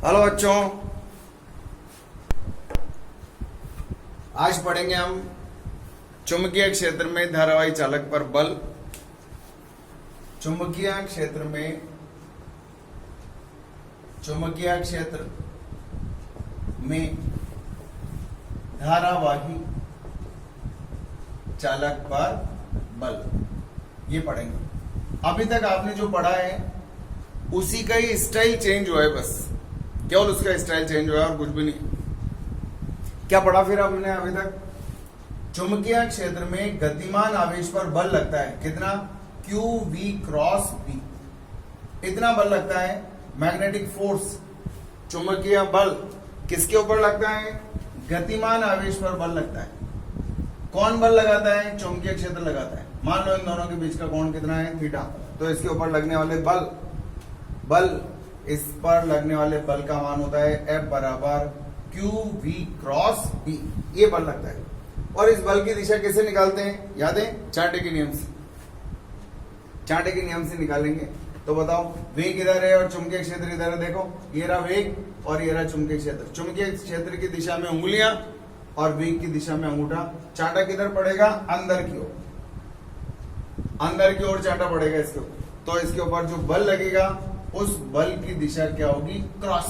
Hello बच्चों, आज पढ़ेंगे हम चुंबकीय क्षेत्र में धारावाही चालक पर बल। चुंबकीय क्षेत्र में धारावाही चालक पर बल, ये पढ़ेंगे। अभी तक आपने जो पढ़ा है उसी का ही स्टाइल चेंज हुआ है, बस केवल उसका स्टाइल चेंज हुआ है और कुछ भी नहीं। क्या पढ़ा फिर आपने अभी तक? चुंबकीय क्षेत्र में गतिमान आवेश पर बल लगता है कितना? क्यू वी क्रॉस बी, इतना बल लगता है। मैग्नेटिक फोर्स, चुंबकीय बल किसके ऊपर लगता है? गतिमान आवेश पर बल लगता है। कौन बल लगाता है? चुंबकीय क्षेत्र लगाता है। मान लो इन दोनों के बीच का कोण कितना है? थीटा। तो इसके ऊपर लगने वाले बल इस पर लगने वाले बल का मान होता है F बराबर क्यू वी क्रॉस बी, ये बल लगता है। और इस बल की दिशा कैसे निकालते हैं? याद है? चार्टे के नियम से निकालेंगे। तो बताओ, वेग इधर है और चुंबकीय क्षेत्र इधर है। देखो, ये रहा वेग और ये रहा चुंबकीय क्षेत्र। चुंबकीय क्षेत्र की दिशा में उंगलियां और वेग की दिशा में अंगूठा। चांटा किधर पड़ेगा? अंदर की ओर चांटा पड़ेगा इसके ऊपर। तो इसके ऊपर जो बल लगेगा उस बल की दिशा क्या होगी? क्रॉस,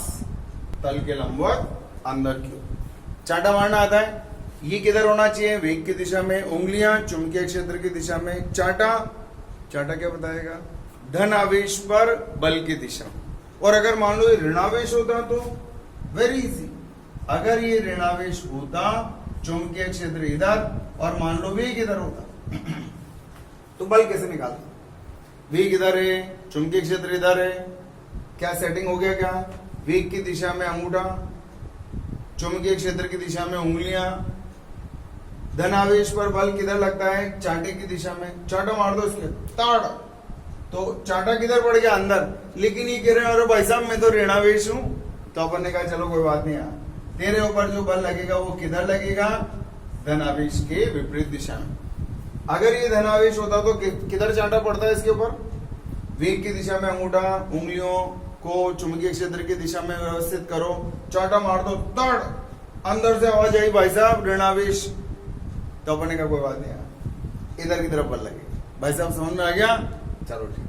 तल के लंबवत अंदर की ओर। चांटा मारना आता है। ये किधर होना चाहिए? वेग की दिशा में, उंगलियां चुंबकीय क्षेत्र की दिशा में। चांटा क्या बताएगा? धन आवेश पर बल की दिशा। और अगर मान लो ये ऋणावेश होता तो वेरी इजी। अगर ये ऋणावेश होता, चुंबकीय क्षेत्र इधर और मान लो वेग इधर होता तो बल कैसे निकालते? वेग इधर है, चुंबकीय क्षेत्र इधर है। क्या सेटिंग हो गया? क्या वेग की दिशा में अंगूठा, चुंबकीय क्षेत्र की दिशा में उंगलियां। धनावेश पर बल किधर लगता है? चांटे की दिशा में। चांटा मार दो इसके, ताड़। तो चांटा किधर पड़ गया? अंदर। लेकिन ये कह रहे हैं अरे भाई साहब मैं तो ऋणावेश हूं। तो अपन ने कहा चलो कोई बात नहीं यार, तेरे ऊपर जो बल लगेगा वो किधर लगेगा? धनावेश के विपरीत दिशा में। अगर ये धनावेश होता तो किधर चांटा पड़ता है इसके ऊपर? वेग की दिशा में अंगूठा, उंगलियों को चुंबकीय क्षेत्र की दिशा में व्यवस्थित करो। चांटा मार दो, तड़। अंदर से आवाज आई भाई साहब ऋणावेश। तो अपने का कोई बात नहीं यार, इधर की तरफ बल लगेगा। भाई साहब समझ में आ गया? चलो ठीक।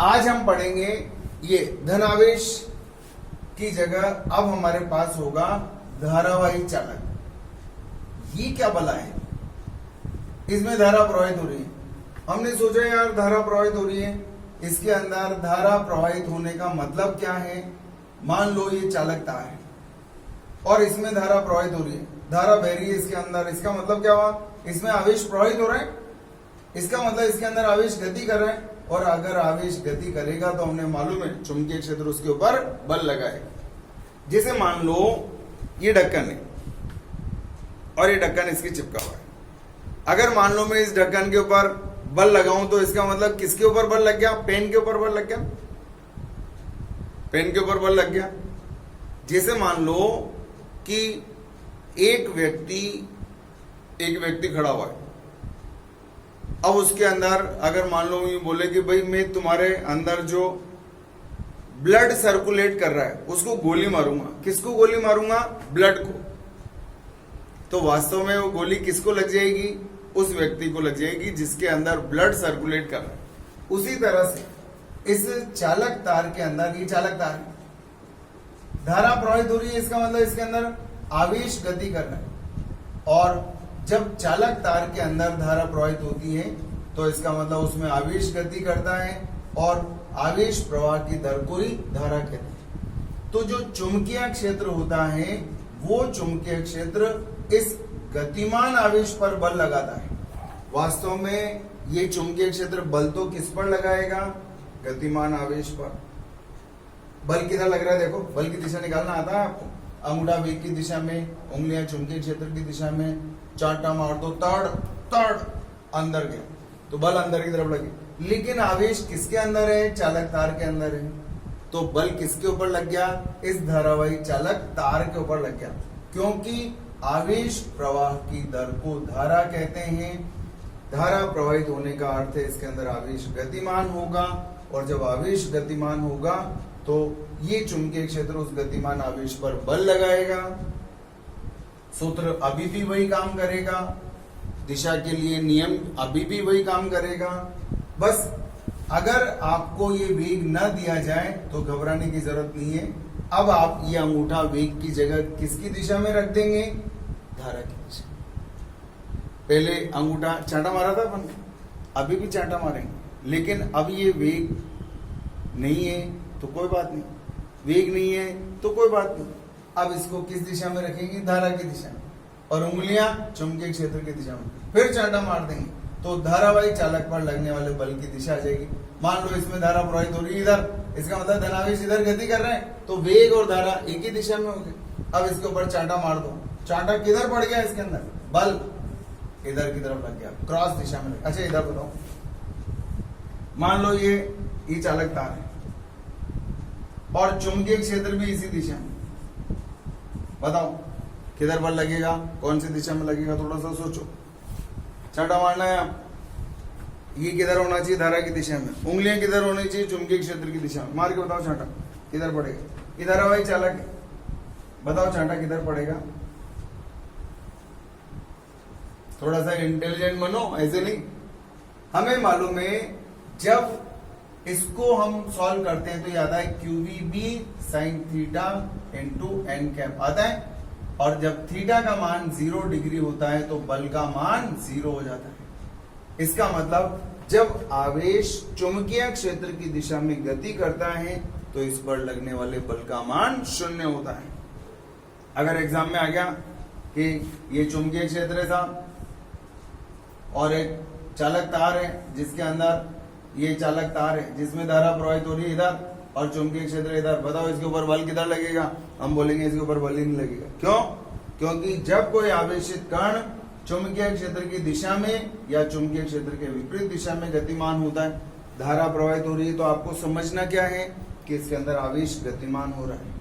आज हम पढ़ेंगे ये धनावेश की जगह अब हमारे पास होगा धारावाही चालक। ये क्या बला है? इसमें धारा प्रवाहित हो रही है। हमने सोचा यार धारा प्रवाहित हो रही है, इसके अंदर धारा प्रवाहित होने का मतलब क्या है? मान लो ये चालक तार है और इसमें धारा प्रवाहित हो रही है, धारा बह रही है इसके अंदर। इसका मतलब क्या हुआ? इसमें आवेश प्रवाहित हो रहा है। इसका मतलब इसके अंदर आवेश गति कर रहा है। और अगर आवेश गति करेगा तो हमने मालूम है चुंबकीय क्षेत्र उसके ऊपर बल लगाएगा। जैसे मान लो ये ढक्कन है और ये ढक्कन इसकी चिपका हुआ है। अगर मान लो मैं इस ढक्कन के ऊपर बल लगाऊं तो इसका मतलब किसके ऊपर बल लग गया? पेन के ऊपर बल लग गया। पेन के ऊपर बल लग गया। जैसे मान लो कि एक व्यक्ति खड़ा हुआ है। अब उसके अंदर अगर मान लो ये बोले कि भाई मैं तुम्हारे अंदर जो ब्लड सर्कुलेट कर रहा है उसको गोली मारूंगा। किसको गोली मारूंगा? ब्लड को। तो वास्तव में वो गोली किसको लग जाएगी? उस व्यक्ति को लग जाएगी जिसके अंदर ब्लड सर्कुलेट कर रहा है। उसी तरह से इस चालक तार के अंदर, ये चालक तार है, धारा प्रवाहित हो रही है। इसका मतलब इसके अंदर आवेश गति कर रहा है। और जब चालक तार के अंदर धारा प्रवाहित होती है तो इसका मतलब उसमें आवेश गति करता है और आवेश प्रवाह की दर को ही धारा कहते हैं। तो जो चुंबकीय क्षेत्र होता है वो चुंबकीय क्षेत्र इस गतिमान आवेश पर बल लगाता है। वास्तव में ये चुंबकीय क्षेत्र बल तो किस पर लगाएगा? गतिमान आवेश पर। बल किधर लग रहा है? देखो, बल की दिशा निकालना आता है आपको? अंगूठा वेग की दिशा में, उंगलियां चुंबकीय क्षेत्र की दिशा में। चांटा मार दो, तड़ अंदर गया तो बल अंदर की तरफ लगे। लेकिन आवेश किसके अंदर है? चालक तार के अंदर है। तो बल किसके ऊपर लग गया? इस धारावाही चालक तार के ऊपर लग गया। क्योंकि आवेश प्रवाह की दर को धारा कहते हैं। धारा प्रवाहित होने का अर्थ है इसके अंदर आवेश गतिमान होगा। और जब आवेश गतिमान होगा तो ये चुंबकीय क्षेत्र उस गतिमान आवेश पर बल लगाएगा। सूत्र अभी भी वही काम करेगा, दिशा के लिए नियम अभी भी वही काम करेगा। बस अगर आपको ये वेग न दिया जाए तो घबराने की जरूरत नहीं है। अब आप ये अंगूठा वेग की जगह किसकी दिशा में रख देंगे? धारा की दिशा। पहले अंगूठा चांटा मारा था अपन, अभी भी चांटा मारेंगे, लेकिन अब ये वेग नहीं है तो कोई बात नहीं, वेग नहीं है तो कोई बात नहीं। अब इसको किस दिशा में रखेंगे? धारा की दिशा में, और उंगलियां चुंबकीय क्षेत्र की दिशा में। फिर चांटा मार देंगे तो धारावाही चालक पर लगने वाले बल की दिशा आ जाएगी। मान लो इसमें धारा प्रवाहित हो रही है इधर, इसका मतलब धनावेश इधर गति कर रहे हैं, तो वेग और धारा एक ही दिशा में होगी। अब इसके ऊपर चांटा मार दो, चांटा किधर पड़ गया? इसके अंदर बल इधर की तरफ लग गया, क्रॉस दिशा में। अच्छा इधर बताओ, मान लो ये चालक तार है और चुंबकीय क्षेत्र भी इसी दिशा में, बताओ किधर बल लगेगा, कौन सी दिशा में लगेगा? थोड़ा सा सोचो, चांटा मारना है आप। ये किधर होना चाहिए? धारा की दिशा में। उंगलियां किधर होनी चाहिए? चुंबकीय क्षेत्र की दिशा में। मार के बताओ चांटा किधर पड़ेगा? ये धारावाही चालक है, बताओ चांटा किधर पड़ेगा? थोड़ा सा इंटेलिजेंट बनो, ऐसे नहीं। हमें मालूम है जब इसको हम सॉल्व करते हैं तो ये आता है QVB sin theta into N cap आता है, और जब थीटा का मान 0 डिग्री होता है तो बल का मान 0 हो जाता है। इसका मतलब जब आवेश चुंबकीय क्षेत्र की दिशा में गति करता है तो इस पर लगने वाले बल का मान 0 होता है। अगर एग्जाम में आ गया कि ये चुंबकीय क्षेत्र है साहब और एक चालक तार है जिसके अंदर ये चालक तार है जिसमें धारा प्रवाहित हो रही है इधर, और चुंबकीय क्षेत्र इधर, बताओ इसके ऊपर बल किधर लगेगा? हम बोलेंगे इसके ऊपर बल ही नहीं लगेगा। क्यों? क्योंकि जब कोई आवेशित कण चुंबकीय क्षेत्र की दिशा में या चुंबकीय क्षेत्र के विपरीत दिशा में गतिमान होता है, धारा प्रवाहित हो रही है, तो आपको समझना क्या है कि इसके अंदर आवेश गतिमान हो रहा है,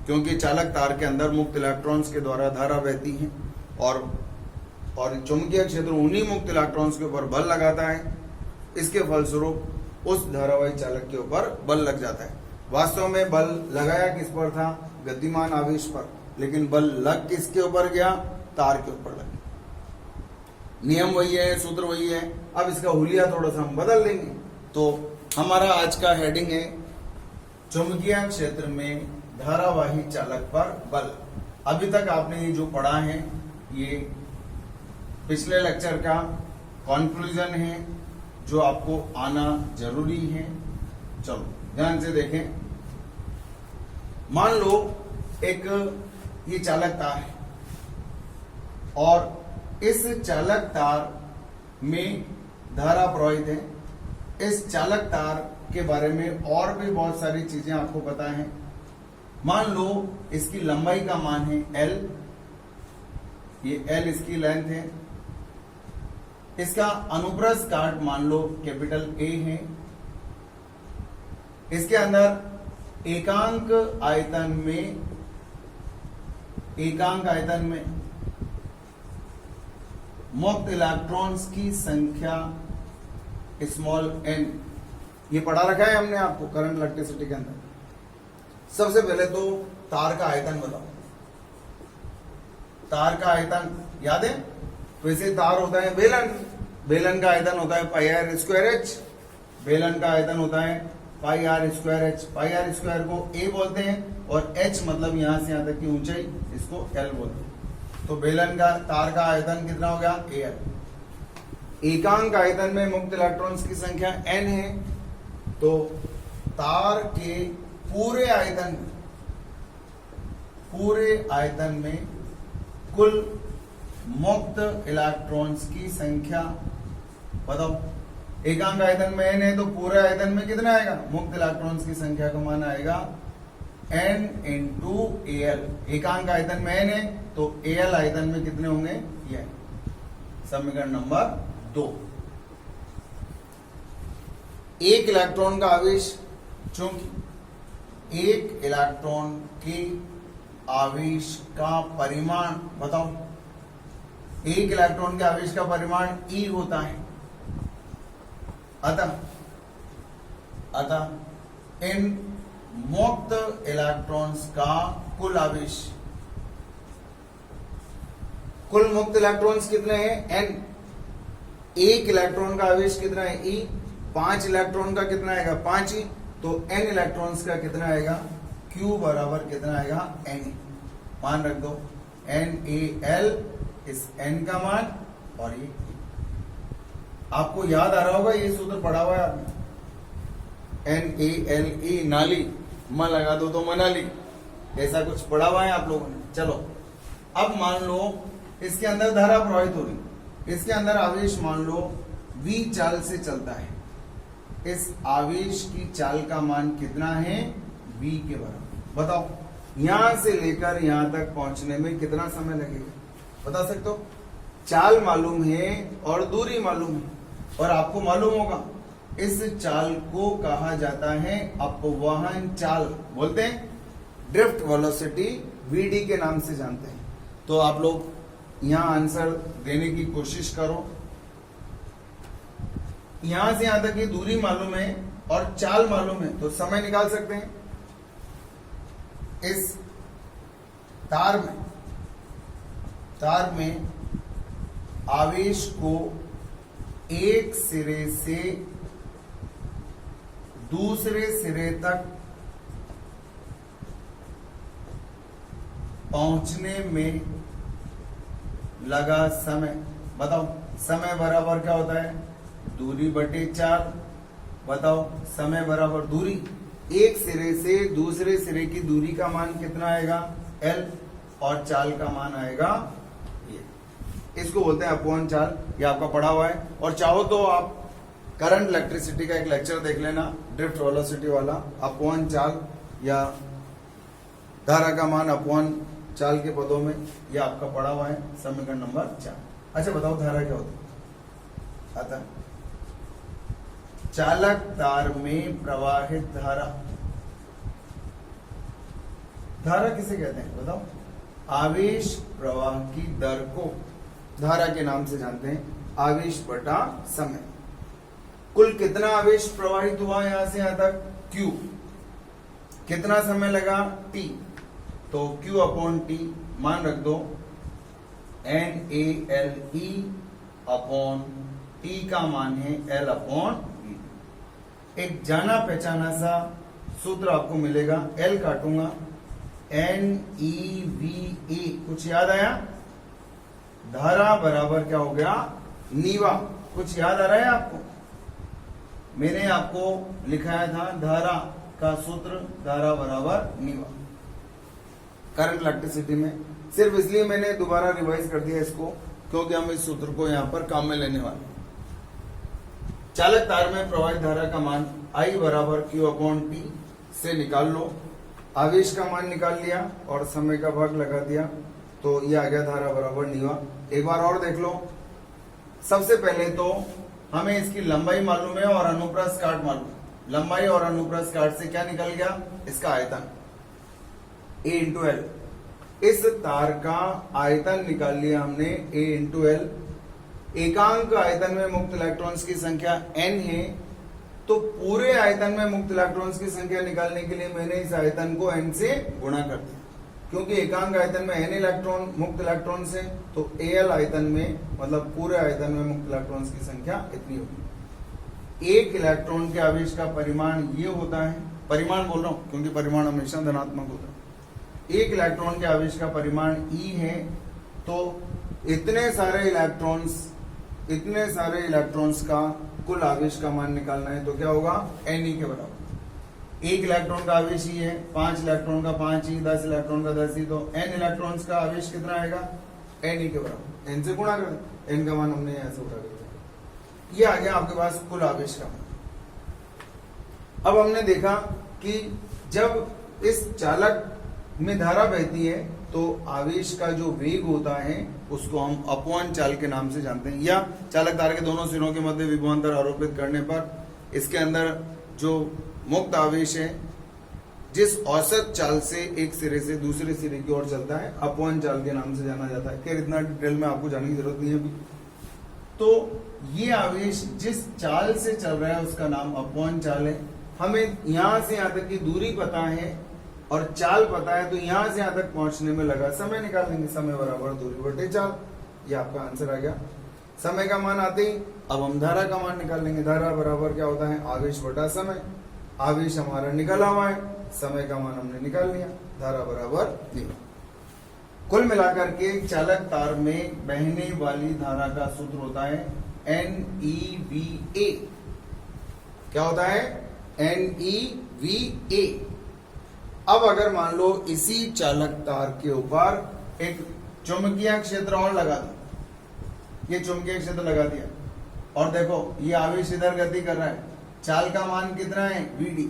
क्योंकि चालक तार के अंदर मुक्त इलेक्ट्रॉन्स के द्वारा धारा बहती है और चुंबकीय क्षेत्र उन्हीं मुक्त इलेक्ट्रॉन्स के ऊपर बल लगाता है। इसके फलस्वरूप उस धारावाही चालक के ऊपर बल लग जाता है। वास्तव में बल लगाया किस पर था? गतिमान आवेश पर, लेकिन बल लग किसके ऊपर गया? तार के ऊपर लग गया। नियम वही है, सूत्र वही है। अब इसका हुलिया थोड़ा सा हम बदल देंगे। तो हमारा आज का हेडिंग है चुंबकीय क्षेत्र में धारावाही चालक पर बल। अभी तक आपने ये जो पढ़ा है ये पिछले लेक्चर का कॉन्क्लूजन है जो आपको आना जरूरी है। चलो ध्यान से देखें। मान लो एक ये चालक तार है और इस चालक तार में धारा प्रवाहित है। इस चालक तार के बारे में और भी बहुत सारी चीजें आपको पता है। मान लो इसकी लंबाई का मान है L, ये L इसकी लेंथ है। इसका अनुप्रस्थ काट मान लो कैपिटल A है। इसके अंदर एकांक आयतन में मुक्त इलेक्ट्रॉन्स की संख्या स्मॉल n, ये पढ़ा रखा है हमने आपको करंट इलेक्ट्रिसिटी के अंदर। सबसे पहले तो तार का आयतन बताओ। तार का आयतन याद है? वैसे तार होता है बेलन का आयतन होता है पाई आर स्क्वायर एच। बेलन का आयतन होता है pi r square h. Pi r square को a बोलते हैं और h मतलब यहां से यहां तक की ऊंचाई, इसको l बोलते हैं। तो बेलन का तार का आयतन कितना हो गया? Al। एकांक आयतन में मुक्त इलेक्ट्रॉन्स की संख्या n है, तो तार के पूरे आयतन में कुल मुक्त इलेक्ट्रॉन्स की संख्या बताओ। एकांक आयतन में n है तो पूरे आयतन में कितना आएगा? मुक्त इलेक्ट्रॉन्स की संख्या का मान आएगा n इंटू Al। एकांक आयतन में n है तो Al आयतन में कितने होंगे? ये समीकरण नंबर 2। एक इलेक्ट्रॉन का आवेश, चूंकि एक इलेक्ट्रॉन के आवेश का परिमाण बताओ। एक इलेक्ट्रॉन के आवेश का परिमाण E होता है। अतः इन मुक्त इलेक्ट्रॉन्स का कुल आवेश। कुल मुक्त इलेक्ट्रॉन्स कितने हैं? n। एक इलेक्ट्रॉन का आवेश कितना है? e। 5 इलेक्ट्रॉन का कितना आएगा? 5 e। तो n इलेक्ट्रॉन्स का कितना आएगा? q बराबर कितना आएगा? n। मान रख दो NaL, इस n का मान और ये आपको याद आ रहा होगा, ये सूत्र पढ़ा हुआ है आपने। NaLe नाली, म लगा दो तो मनाली, ऐसा कुछ पढ़ा हुआ है आप लोगों ने। चलो अब मान लो इसके अंदर धारा प्रवाहित हो रही, इसके अंदर आवेश मान लो v चाल से चलता है। इस आवेश की चाल का मान कितना है? v के बराबर। बताओ यहां से लेकर यहां तक पहुंचने में कितना समय लगेगा? बता सकते हो? चाल मालूम है और दूरी मालूम है, और आपको मालूम होगा इस चाल को कहा जाता है अपवहन चाल, बोलते हैं ड्रिफ्ट वेलोसिटी, vd के नाम से जानते हैं। तो आप लोग यहां आंसर देने की कोशिश करो। यहां से यहां तक की दूरी मालूम है और चाल मालूम है, तो समय निकाल सकते हैं। इस तार में आवेश को एक सिरे से दूसरे सिरे तक पहुंचने में लगा समय। बताओ समय बराबर क्या होता है? दूरी बटे चाल। बताओ समय बराबर दूरी, एक सिरे से दूसरे सिरे की दूरी का मान कितना आएगा? L, और चाल का मान आएगा ये। इसको बोलते हैं अपवहन चाल, ये आपका पढ़ा हुआ है। और चाहो तो आप करंट इलेक्ट्रिसिटी का एक लेक्चर देख लेना, ड्रिफ्ट वेलोसिटी वाला, अपवहन चाल या धारा का मान अपवहन चाल के पदों में, ये आपका पढ़ा हुआ है, समीकरण नंबर 4। अच्छा बताओ धारा क्या होती है? आता चालक तार में प्रवाहित धारा। धारा किसे कहते हैं? बताओ। आवेश प्रवाह की दर को धारा के नाम से जानते हैं, आवेश बटा समय। कुल कितना आवेश प्रवाहित हुआ यहां से यहां तक? Q। कितना समय लगा? T। तो Q अपॉन T मान रख दो NaLe अपॉन T का मान है L अपॉन V। एक जाना पहचाना सा सूत्र आपको मिलेगा, L काटूंगा NeVa। कुछ याद आया? धारा बराबर क्या हो गया? नीवा। कुछ याद आ रहा है आपको? मैंने आपको लिखाया था धारा का सूत्र, धारा बराबर नीवा करंट इलेक्ट्रिसिटी में। सिर्फ इसलिए मैंने दोबारा रिवाइज कर दिया इसको, क्योंकि हम इस सूत्र को यहां पर काम में लेने वाले। चालक तार में प्रवाहित धारा का मान I बराबर Q अपॉन T से निकाल लो। आवेश का मान निकाल लिया और समय का भाग लगा दिया, तो ये आ गया धारा बराबर नीवा। एक बार और देख लो। सबसे पहले तो हमें इसकी लंबाई मालूम है और अनुप्रस्थ काट मालूम। लंबाई और अनुप्रस्थ काट से क्या निकल गया? इसका आयतन A इंटू एल। इस तार का आयतन निकाल लिया हमने A इंटू एल। एकांक आयतन में मुक्त इलेक्ट्रॉन्स की संख्या n है, तो पूरे आयतन में मुक्त इलेक्ट्रॉन्स की संख्या निकालने के लिए मैंने इस आयतन को n से गुणा कर दिया, क्योंकि एकांक आयतन में n इलेक्ट्रॉन मुक्त इलेक्ट्रॉन्स है, तो Al आयतन में मतलब पूरे आयतन में मुक्त इलेक्ट्रॉन्स की संख्या इतनी होगी। एक इलेक्ट्रॉन के आवेश का परिमाण ये होता है, परिमाण बोल रहा हूं क्योंकि परिमाण हमेशा धनात्मक होता है। एक इलेक्ट्रॉन के आवेश का परिमाण E है, तो इतने सारे इलेक्ट्रॉन्स का कुल आवेश का मान निकालना है, तो क्या होगा? Ne के बराबर। एक इलेक्ट्रॉन का आवेश E है, 5 इलेक्ट्रॉन का 5E, 10 इलेक्ट्रॉन का 10E, तो n इलेक्ट्रॉन्स का आवेश कितना आएगा? Ne के बराबर। n से गुणा कर दो, n का मान हमने यहां से उठा दिया। ये आ गया आपके पास कुल आवेश का मान। अब हमने देखा कि जब इस चालक में धारा बहती है तो आवेश का जो वेग होता है उसको हम अपवहन चाल के नाम से जानते हैं, या चालक तार के दोनों सिरों के मध्य विभवांतर आरोपित करने पर इसके अंदर जो मुक्त आवेश है जिस औसत चाल से एक सिरे से दूसरे सिरे की ओर चलता है, अपवहन चाल के नाम से जाना जाता है। खैर इतना डिटेल में आपको जानने की जरूरत नहीं है अभी। तो ये आवेश जिस चाल से चल रहा है उसका नाम अपवहन चाल है, हमें यहां से यहां तक की दूरी पता है और चाल पता है, तो यहां से यहां तक पहुंचने में लगा समय निकाल लेंगे। समय बराबर दूरी बटे चाल, ये आपका आंसर आ गया। समय का मान आते ही अब हम धारा का मान निकाल लेंगे। धारा बराबर क्या होता है, आवेश बटा समय। आवेश हमारा निकला हुआ है, समय का मान हमने निकाल लिया, धारा बराबर निकला। कुल मिलाकर के चालक तार में बहने वाली धारा का सूत्र होता है NEVA। क्या होता है, NEVA। अब अगर मान लो इसी चालक तार के ऊपर एक चुंबकीय क्षेत्र और लगा दो, ये चुंबकीय क्षेत्र लगा दिया और देखो ये आवेश इधर गति कर रहा है, चाल का मान कितना है VD।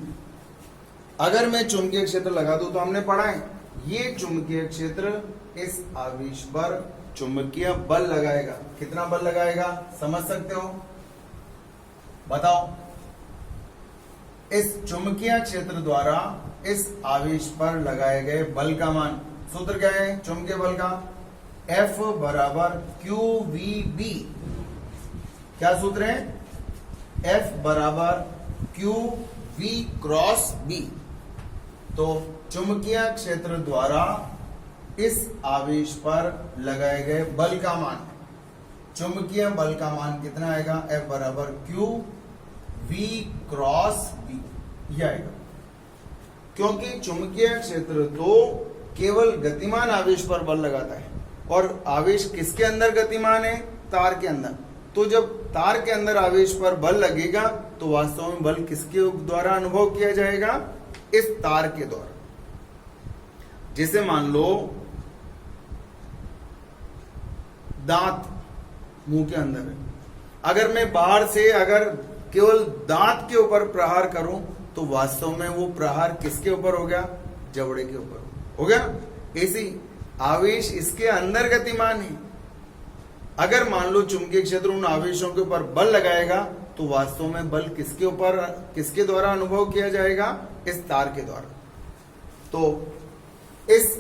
अगर मैं चुंबकीय क्षेत्र लगा दूं तो हमने पढ़ा है ये चुंबकीय क्षेत्र इस आवेश पर चुंबकीय बल लगाएगा। कितना बल लगाएगा समझ सकते हो, बताओ। इस चुंबकीय क्षेत्र द्वारा इस आवेश पर लगाए गए बल का मान, सूत्र क्या है चुंबकीय बल का, F बराबर QVB। क्या सूत्र है, F बराबर QV क्रॉस B। तो चुंबकीय क्षेत्र द्वारा इस आवेश पर लगाए गए बल का मान, चुंबकीय बल का मान कितना आएगा, F बराबर QV क्रॉस B, यह आएगा। क्योंकि चुंबकीय क्षेत्र तो केवल गतिमान आवेश पर बल लगाता है और आवेश किसके अंदर गतिमान है, तार के अंदर। तो जब तार के अंदर आवेश पर बल लगेगा तो वास्तव में बल किसके द्वारा अनुभव किया जाएगा, इस तार के द्वारा। जैसे मान लो दांत मुंह के अंदर है, अगर मैं बाहर से अगर केवल दांत के ऊपर प्रहार करूं तो वास्तव में वो प्रहार किसके ऊपर हो गया, जबड़े के ऊपर हो गया। ऐसी आवेश इसके अंदर गतिमान है। अगर मान लो चुंबकीय क्षेत्र उन आवेशों के ऊपर बल लगाएगा तो वास्तव में बल किसके ऊपर, किसके द्वारा अनुभव किया जाएगा, इस तार के द्वारा। तो इस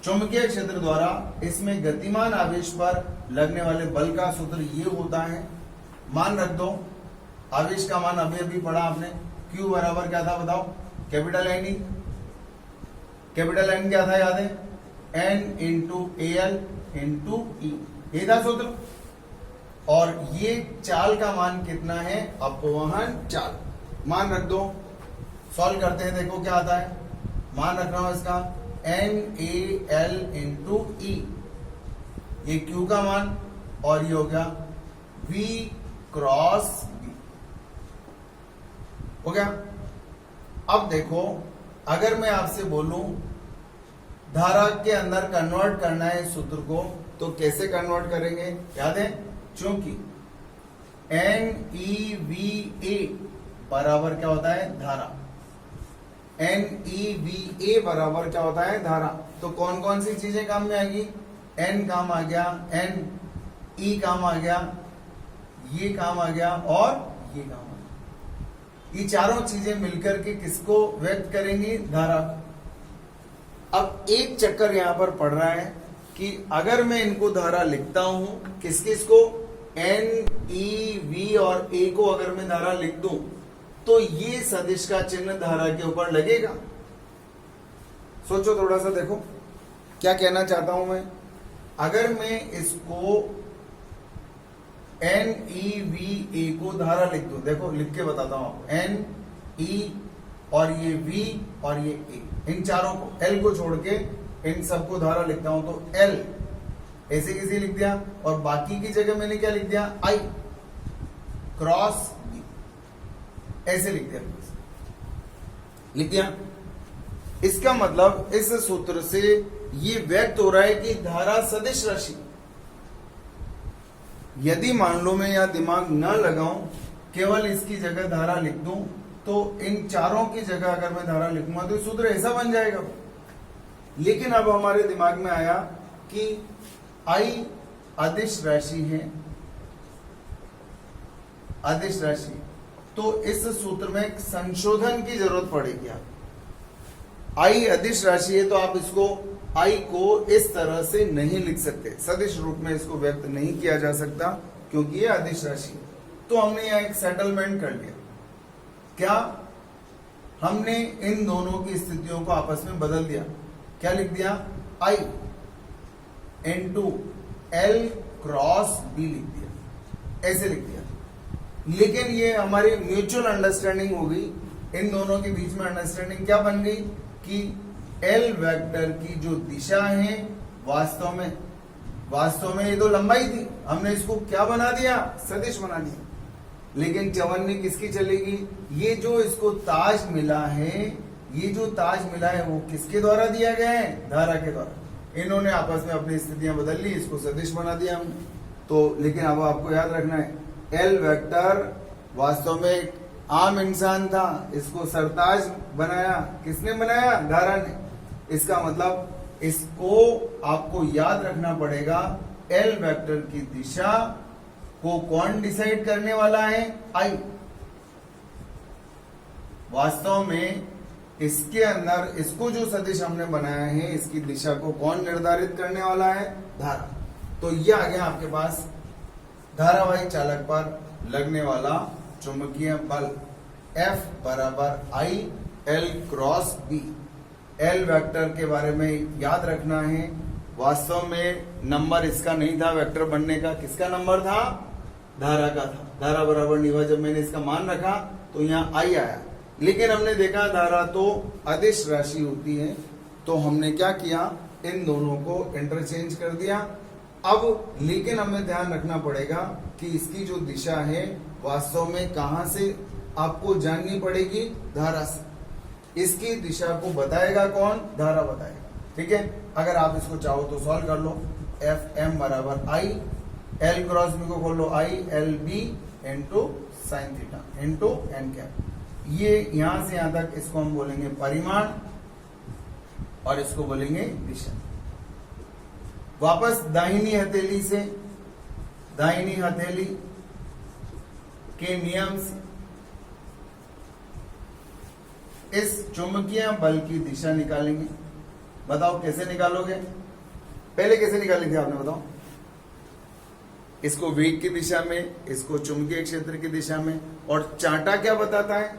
चुंबकीय क्षेत्र द्वारा इसमें गतिमान आवेश पर लगने वाले बल का सूत्र ये होता है, मान रख दो। आवेश का मान अभी अभी पढ़ा आपने, Q बराबर क्या था बताओ, कैपिटल N। कैपिटल N क्या था याद है, N into AL into E, ये था सूत्र। और ये चाल का मान कितना है, अपवहन चाल। मान रख दो, सॉल्व करते हैं, देखो क्या आता है। मान रख रहा हूं इसका NAL इंटू E, ये Q का मान और ये हो गया V क्रॉस B, हो गया। अब देखो अगर मैं आपसे बोलूं धारा के अंदर कन्वर्ट करना है इस सूत्र को, तो कैसे कन्वर्ट करेंगे, याद है, चूंकि NEVA बराबर क्या होता है, धारा। NEVA बराबर क्या होता है, धारा। तो कौन कौन सी चीजें काम में आएगी, N काम आ गया, NE काम आ गया, ये काम आ गया और ये काम आ गया। ये चारों चीजें मिलकर के किसको व्यक्त करेंगी, धारा। अब एक चक्कर यहां पर पड़ रहा है कि अगर मैं इनको धारा लिखता हूं, किस किस को, NEV और A को अगर मैं धारा लिख दूं तो ये सदिश का चिन्ह धारा के ऊपर लगेगा। सोचो थोड़ा सा, देखो क्या कहना चाहता हूं मैं। अगर मैं इसको NEVA को धारा लिख दूं, देखो लिख के बताता हूं आपको, NE और ये V और ये A, इन चारों को, L को छोड़ के इन सबको धारा लिखता हूं तो L ऐसे किसी लिख दिया और बाकी की जगह मैंने क्या लिख दिया, I क्रॉस B, ऐसे लिख दिया। इसका मतलब इस सूत्र से ये व्यक्त हो रहा है कि धारा सदिश राशि, यदि मान लो मैं यहां दिमाग न लगाऊं, केवल इसकी जगह धारा लिख दूं, तो इन चारों की जगह अगर मैं धारा लिखूंगा तो सूत्र ऐसा बन जाएगा। लेकिन अब हमारे दिमाग में आया कि I अदिश राशि है, अदिश राशि, तो इस सूत्र में एक संशोधन की जरूरत पड़ेगी। आप I अदिश राशि है तो आप इसको I को इस तरह से नहीं लिख सकते, सदिश रूप में इसको व्यक्त नहीं किया जा सकता क्योंकि ये अदिश राशि है। तो हमने यहाँ एक सेटलमेंट कर लिया, क्या, हमने इन दोनों की स्थितियों को आपस में बदल दिया। क्या लिख दिया? I into L cross B लिख दिया, ऐसे लिख दिया। लेकिन ये हमारी म्यूचुअल अंडरस्टैंडिंग हो गई, इन दोनों के बीच में अंडरस्टैंडिंग क्या बन गई कि L वेक्टर की जो दिशा है वास्तव में ये तो लंबाई थी, हमने इसको क्या बना दिया? सदिश बना दिया। लेकिन चवन्नी किसकी चलेगी? ये जो इसको ताज मिला है, ये जो ताज मिला है वो किसके द्वारा दिया गया है? धारा के द्वारा। इन्होंने आपस में अपनी स्थितियां बदल ली, इसको सदिश बना दिया हमने। तो लेकिन अब आपको याद रखना है, एल वेक्टर वास्तव में एक आम इंसान था, इसको सरताज बनाया। किसने बनाया? धारा ने। इसका मतलब इसको आपको याद रखना पड़ेगा, एल वेक्टर की दिशा को कौन डिसाइड करने वाला है? आई। वास्तव में इसके अंदर इसको जो सदिश हमने बनाया है, इसकी दिशा को कौन निर्धारित करने वाला है? धारा। तो ये आ गया आपके पास धारावाही चालक पर लगने वाला चुंबकीय बल F बराबर I L cross B। L vector के बारे में याद रखना है, वास्तव में नंबर इसका नहीं था वेक्टर बनने का। किसका नंबर था? धारा का था। धारा बराबर निभा, जब मैंने इसका मान रखा तो यहाँ I आया। लेकिन हमने देखा धारा तो अदिश राशि होती है, तो हमने क्या किया? इन दोनों को इंटरचेंज कर दिया। अब लेकिन हमें ध्यान रखना पड़ेगा कि इसकी जो दिशा है वास्तव में कहां से आपको जाननी पड़ेगी? धारा से। इसकी दिशा को बताएगा कौन? धारा बताएगा। ठीक है, अगर आप इसको चाहो तो सॉल्व कर लो। एफ एम बराबर आई, एल क्रॉस बी को खोल लो, I L B into sine theta into N cap. ये यहां से यहां तक इसको हम बोलेंगे परिमाण और इसको बोलेंगे दिशा। वापस दाहिनी हथेली से, दाहिनी हथेली के नियम से इस चुंबकीय बल की दिशा निकालेंगे। बताओ कैसे निकालोगे? पहले कैसे निकाली थी आपने? बताओ। इसको वेग की दिशा में, इसको चुंबकीय क्षेत्र की दिशा में। और चांटा क्या बताता है?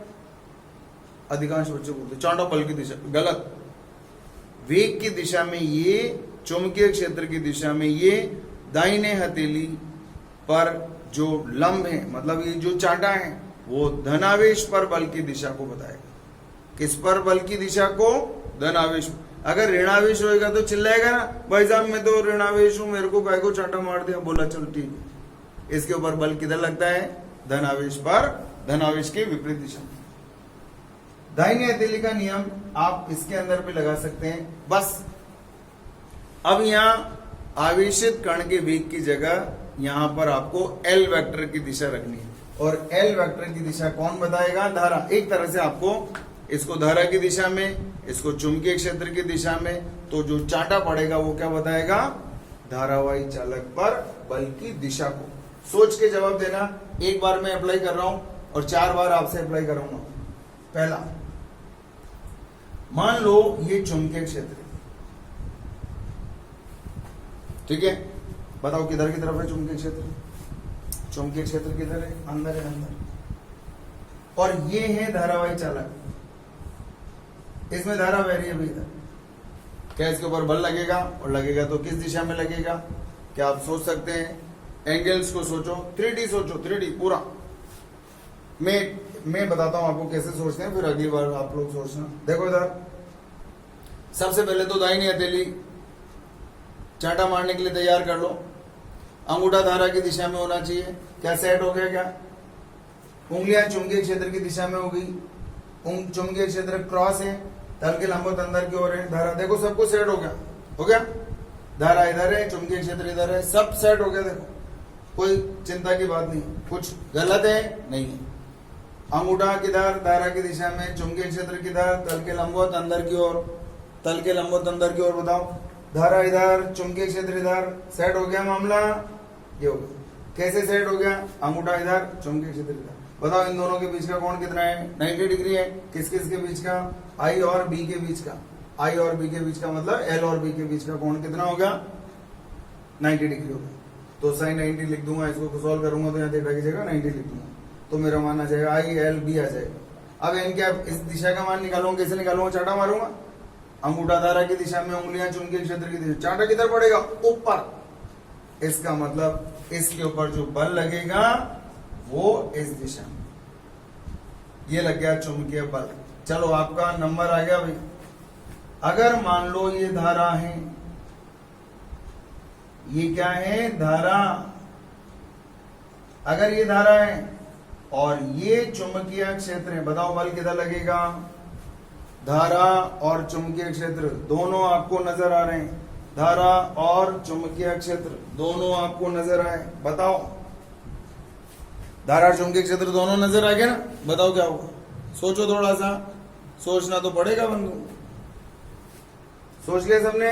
अधिकांश बच्चे बोलते चांटा बल की दिशा, गलत। वेग की दिशा में ये, चुंबकीय क्षेत्र की दिशा में ये, दाहिने हथेली पर जो लंब है, मतलब ये जो चांटा है वो धनावेश पर बल की दिशा को बताएगा। किस पर बल की दिशा को? धनावेश। अगर ऋणावेश होएगा तो चिल्लाएगा ना, भाई साहब मैं तो ऋणावेश हूं, मेरे को काय को चांटा मार दिया। बोला चलो ठीक है। इसके ऊपर बल किधर लगता है? धनावेश पर, धनावेश के विपरीत दिशा में। दाहिनी हथेली का नियम आप इसके अंदर भी लगा सकते हैं। बस अब यहां आवेशित कण के वेग की जगह यहां पर आपको एल वेक्टर की दिशा रखनी है। और एल वेक्टर की दिशा कौन बताएगा? धारा। एक तरह से आपको इसको धारा की दिशा में, इसको चुंबकीय क्षेत्र की दिशा में, तो जो चांटा पड़ेगा वो क्या बताएगा? धारावाही चालक पर बल की दिशा को। सोच के जवाब देना। एक बार मैं अप्लाई कर रहा हूं और 4 बार आपसे अप्लाई कराऊंगा। पहला, मान लो ये चुंबकीय क्षेत्र, ठीक है, बताओ किधर की तरफ है चुंबकीय क्षेत्र? चुंबकीय क्षेत्र किधर है? अंदर है, अंदर। और ये है धारावाही चालक, इसमें धारा बह रही है इधर। क्या इसके ऊपर बल लगेगा? और लगेगा तो किस दिशा में लगेगा? क्या आप सोच सकते हैं? एंगल्स को सोचो, 3D सोचो, 3D पूरा। मैं बताता हूं आपको कैसे सोचते हैं, फिर अगली बार आप लोग सोचना। देखो इधर, सबसे पहले तो दाहिनी हथेली चांटा मारने के लिए तैयार कर लो। अंगूठा धारा की दिशा में होना चाहिए। क्या सेट हो गया? क्या उंगलियां चुंबकीय क्षेत्र की दिशा में हो गई। चुंबकीय क्षेत्र क्रॉस है, तल के लंबवत अंदर की ओर है। धारा देखो सबको सेट हो गया, हो गया। धारा इधर है, चुंबकीय क्षेत्र इधर है, सब सेट हो गया। देखो कोई चिंता की बात नहीं, कुछ गलत है नहीं है। अंगूठा किधर? धारा की दिशा में। चुंबकीय क्षेत्र किधर? तल के लंबवत अंदर की ओर, तल के लंबवत अंदर की ओर। बताओ, धारा इधर, चुंबकीय क्षेत्र इधर, सेट हो गया मामला। ये हो गया। कैसे सेट हो गया? अंगूठा इधर, चुंबकीय क्षेत्र इधर। बताओ इन दोनों के बीच का कोण कितना है? 90 डिग्री है। किस किस के बीच का? आई और बी के बीच का। आई और बी के बीच का मतलब एल और बी के बीच का कोण कितना हो गया? 90 डिग्री हो गया। तो साइन 90 लिख दूंगा, इसको सोल्व करूंगा तो यहाँ थीटा की जगह 90 लिख दूंगा, तो मेरा मान आ जाएगा आई एल बी आ जाएगा। अब इनके इस दिशा का मान निकालूंगा, कैसे निकालूंगा? चाटा मारूंगा, अंगूठा धारा की दिशा में, उंगलियां चुंबकीय क्षेत्र की दिशा, चाटा किधर पड़ेगा? ऊपर। इसका मतलब इसके ऊपर जो बल लगेगा वो इस दिशा में, ये लग गया चुंबकीय बल। चलो आपका नंबर आ गया भाई। अगर मान लो ये धारा है, ये क्या है? धारा। अगर ये धारा है और ये चुंबकीय क्षेत्र है, बताओ बल किधर लगेगा? धारा और चुंबकीय क्षेत्र दोनों आपको नजर आ रहे हैं, धारा और चुंबकीय क्षेत्र दोनों आपको नजर आए, बताओ। धारा और चुंबकीय क्षेत्र दोनों नजर आ गए ना? बताओ क्या होगा? सोचो, थोड़ा सा सोचना तो पड़ेगा बंधु। सोच लिया सबने?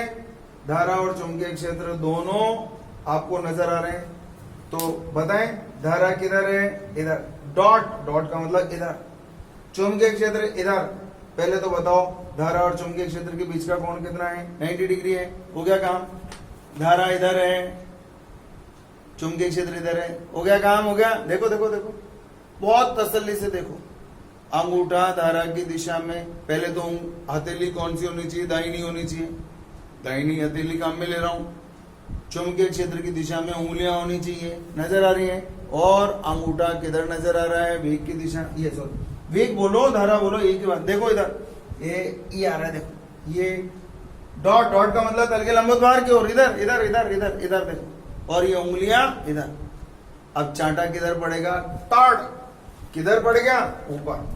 धारा और चुंबकीय क्षेत्र दोनों आपको नजर आ रहे हैं, तो बताएं धारा किधर है? इधर। डॉट, डॉट का मतलब इधर। चुंबकीय क्षेत्र इधर। पहले तो बताओ धारा और चुंबकीय क्षेत्र के बीच का कोण कितना है? 90 डिग्री है। हो गया काम? धारा इधर है, चुंबकीय क्षेत्र इधर है, हो गया काम? हो गया? देखो देखो देखो, बहुत तसल्ली से देखो। अंगूठा धारा की दिशा में, पहले तो हथेली कौन सी होनी चाहिए? दाहिनी होनी चाहिए, दाहिनी हथेली काम में ले रहा हूं। चुंबकीय क्षेत्र की दिशा में उंगलियां होनी चाहिए, नजर आ रही हैं। और अंगूठा किधर नजर आ रहा है? वेग की दिशा, ये सॉरी वेग बोलो, धारा बोलो, एक ही बात। देखो इधर ये आ रहा है, देखो ये डॉट, डॉट का मतलब तल के लंबवत बाहर की ओर, इधर इधर इधर इधर इधर देखो, और ये उंगलियां इधर। अब चांटा किधर पड़ेगा? टॉट किधर पड़ गया? ऊपर,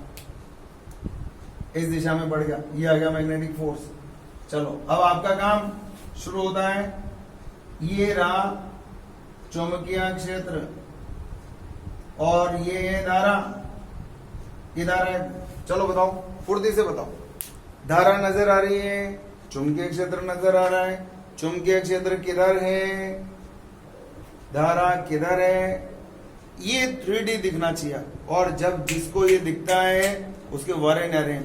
इस दिशा में पड़ गया, ये आ गया मैग्नेटिक फोर्स। चलो अब आपका काम शुरू होता है। ये रहा चुंबकीय क्षेत्र और ये है धारा, ये धारा है। चलो बताओ, फुर्ती से बताओ। धारा नजर आ रही है, चुंबकीय क्षेत्र नजर आ रहा है। चुंबकीय क्षेत्र किधर है? धारा किधर है? ये 3D दिखना चाहिए, और जब जिसको ये दिखता है उसके वारे नारे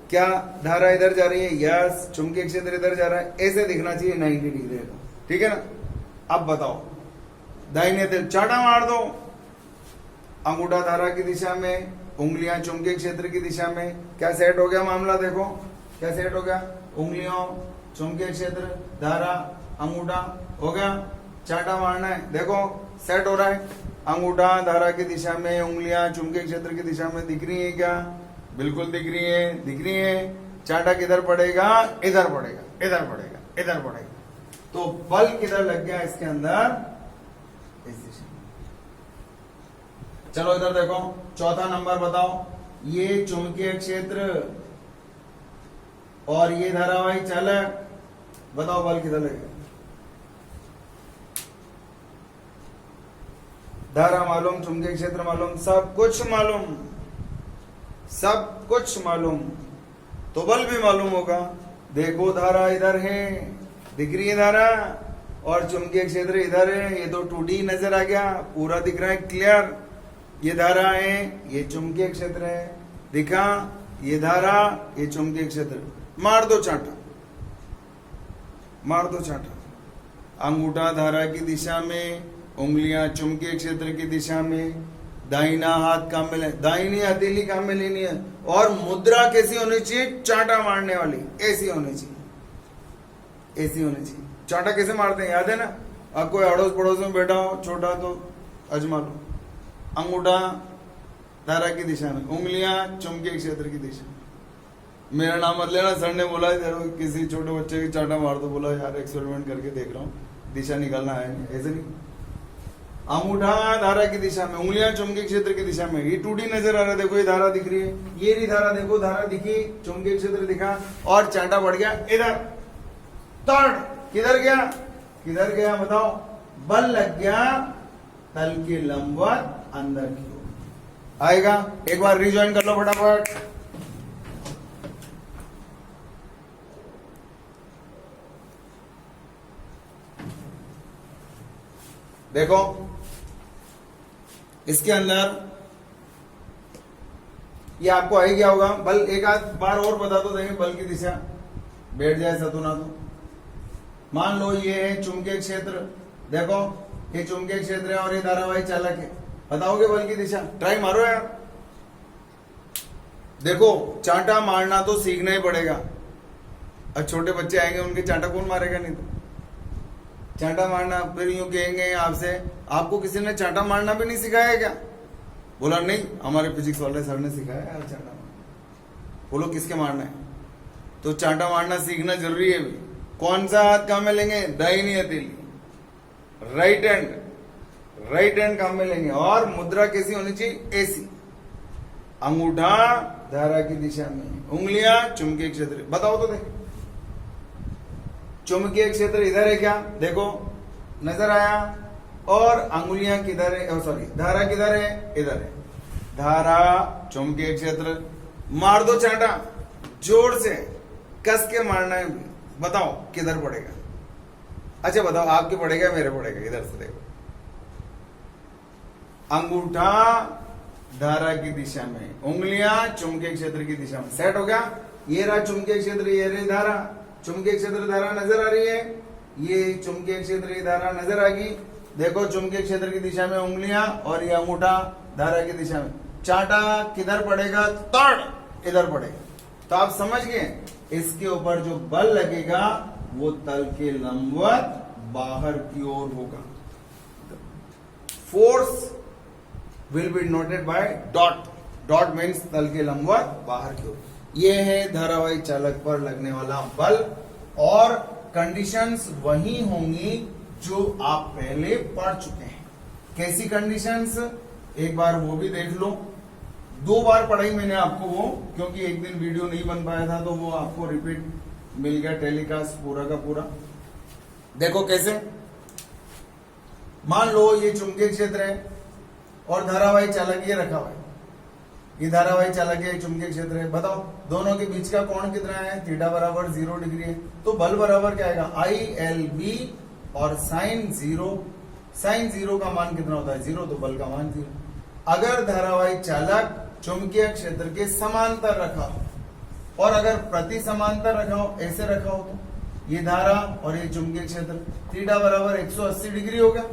क्या धारा इधर जा रही है? यस। चुंबकीय क्षेत्र इधर जा रहा है, ऐसे दिखना चाहिए 90 डिग्री का, ठीक है ना? अब बताओ, दाहिने तरफ चाटा मार दो, अंगूठा धारा की दिशा में, उंगलियां चुंबकीय क्षेत्र की दिशा में। क्या सेट हो गया मामला? देखो क्या सेट हो गया? उंगलियों चुंबकीय क्षेत्र, धारा, अंगूठा, हो गया। चाटा मारना है, देखो सेट हो रहा है। अंगूठा धारा की दिशा में, उंगलियां चुंबकीय क्षेत्र की दिशा में दिख रही है क्या? बिल्कुल दिख रही है, दिख रही है। चाटा किधर पड़ेगा? इधर पड़ेगा, इधर पड़ेगा, इधर पड़ेगा। तो बल किधर लग गया इसके अंदर? इस दिशा में। चलो इधर देखो, चौथा नंबर बताओ। ये चुंबकीय क्षेत्र और ये धारावाही चालक, बताओ बल किधर लगेगा? धारा मालूम, चुंबकीय क्षेत्र मालूम, सब कुछ मालूम, सब कुछ मालूम, तो बल भी मालूम होगा। देखो धारा इधर है, दिख रही है धारा, और चुंबकीय क्षेत्र इधर है। ये तो 2D नजर आ गया, पूरा दिख रहा है क्लियर। ये धारा है, ये चुंबकीय क्षेत्र है, दिखा? ये धारा, ये चुंबकीय क्षेत्र। मार दो चांटा, मार दो चांटा। अंगूठा धारा की दिशा में, उंगलियां चुंबकीय क्षेत्र की दिशा में, दाहिना हाथ काम में ले, दाहिनी हथेली काम में लेनी है। और मुद्रा कैसी होनी चाहिए? चांटा मारने वाली, ऐसी होनी चाहिए, ऐसी होनी चाहिए। चांटा कैसे मारते हैं याद है ना? अब कोई अड़ोस पड़ोस में बैठा हो छोटा तो अजमा लो। अंगूठा धारा की दिशा में, उंगलियां चुंबकीय क्षेत्र की दिशा में। मेरा नाम मत लेना, सर ने बोला किसी छोटे बच्चे की चांटा मार दो, बोला यार एक्सपेरिमेंट करके देख रहा हूँ, दिशा निकालना है, ऐसे नहीं। अंगूठा धारा की दिशा में, उंगलियां चुंबकीय क्षेत्र की दिशा में। ये 2D नजर आ रहा है, देखो ये धारा दिख रही है, ये रही धारा, देखो धारा दिखी, चुंबकीय क्षेत्र दिखा, और चांटा बढ़ गया इधर। थर्ड किधर गया? किधर गया बताओ? बल लग गया तल के लंबवत अंदर की ओर। आएगा? एक बार रिज्वाइन कर लो फटाफट। देखो इसके अंदर ये आपको आई क्या होगा? बल एक आध बार और बता दो, देंगे बल की दिशा बैठ जाए सतुना तो। मान लो ये है चुंबकीय क्षेत्र, देखो ये चुंबकीय क्षेत्र है और ये धारावाही चालक है। बताओगे बल की दिशा? ट्राई मारो यार, देखो चांटा मारना तो सीखना ही पड़ेगा। अब छोटे बच्चे आएंगे उनके चांटा कौन मारेगा? नहीं तो चांटा मारना, फिर यूं कहेंगे आपसे, आपको किसी ने चांटा मारना भी नहीं सिखाया क्या? बोला नहीं, हमारे फिजिक्स वाले सर ने सिखाया यार चांटा मारना। बोलो किसके मारना है? तो चांटा मारना सीखना जरूरी है भी। कौन सा हाथ काम में लेंगे? दाहिनी हथेली, राइट हैंड काम में लेंगे। और मुद्रा कैसी होनी चाहिए? ऐसी, अंगूठा धारा की दिशा में, उंगलियां चुंबकीय क्षेत्र। बताओ तो देख, चुंबकीय क्षेत्र इधर है क्या? देखो नजर आया। और अंगुलियां किधर है? सॉरी, धारा किधर है? इधर है। धारा, चुंबकीय क्षेत्र। मार दो चांटा, जोर से कस के मारना है। बताओ किधर पड़ेगा? अच्छा बताओ, आपके पड़ेगा मेरे पड़ेगा? इधर से देखो, अंगूठा धारा की दिशा में, उंगलियां चुंबकीय क्षेत्र की दिशा में। सेट हो गया? ये रहा चुंबकीय क्षेत्र, ये रही धारा। चुंबकीय क्षेत्र धारा नजर आ रही है, ये चुंबकीय क्षेत्र की धारा नजर आ गई। देखो चुंबकीय क्षेत्र की दिशा में उंगलियां और ये अंगूठा धारा की दिशा में। चांटा किधर पड़ेगा? तड़ इधर पड़ेगा। तो आप समझ गए, इसके ऊपर जो बल लगेगा वो तल के लंबवत बाहर की ओर होगा। Force will be noted bye dot. Dot means तल के लंबवत बाहर की ओर। ये है धारावाही चालक पर लगने वाला बल। और कंडीशंस वही होंगी जो आप पहले पढ़ चुके हैं। कैसी कंडीशंस? एक बार वो भी देख लो। 2 बार पढ़ाई मैंने आपको वो, क्योंकि एक दिन वीडियो नहीं बन पाया था तो वो आपको रिपीट मिल गया, टेलीकास्ट पूरा का पूरा। देखो कैसे, मान लो ये चुंबकीय क्षेत्र है और धारावाही चालक ये रखा हुआ है। ये धारावाही चालक है, चुंबकीय क्षेत्र है। बताओ दोनों के बीच का कोण कितना है? थीटा बराबर 0 डिग्री है। तो बल बराबर क्या आएगा? ILB और साइन 0। साइन 0 का मान कितना होता है? 0। तो बल का मान 0। अगर धारावाही चालक चुंबकीय क्षेत्र के समांतर रखा हो और अगर प्रति समांतर रखा हो, ऐसे रखा हो, तो ये धारा और ये चुंबकीय क्षेत्र, थीटा बराबर 180 डिग्री होगा।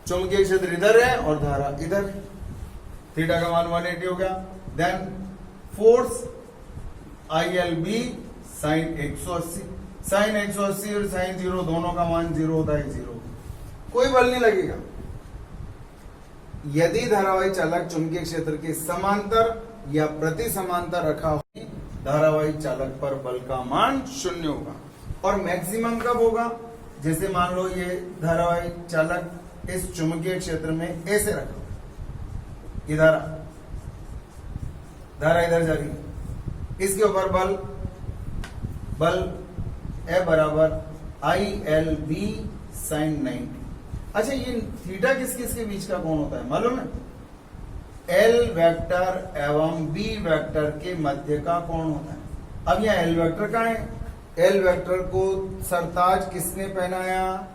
चुंबकीय क्षेत्र इधर है और धारा इधर है, थीटा का मान 180 हो गया। Then force ILB sine 180। Sine 180 और साइन 0 दोनों का मान 0 होता है, 0। कोई बल नहीं लगेगा। यदि धारावाही चालक चुंबकीय क्षेत्र के समांतर या प्रति समांतर रखा हो, धारावाही चालक पर बल का मान 0 होगा। और मैक्सिमम कब होगा? जैसे मान लो ये धारावाही चालक इस चुंबकीय क्षेत्र में ऐसे रखा, ये धारा इधर जा रही है, इसके ऊपर बल ए बराबर ILB साइन 90। अच्छा, ये थीटा किस किस के बीच का कोण होता है मालूम है? L वेक्टर एवं B वेक्टर के मध्य का कोण होता है। अब यहाँ L वेक्टर कहाँ है? L वेक्टर को सरताज किसने पहनाया?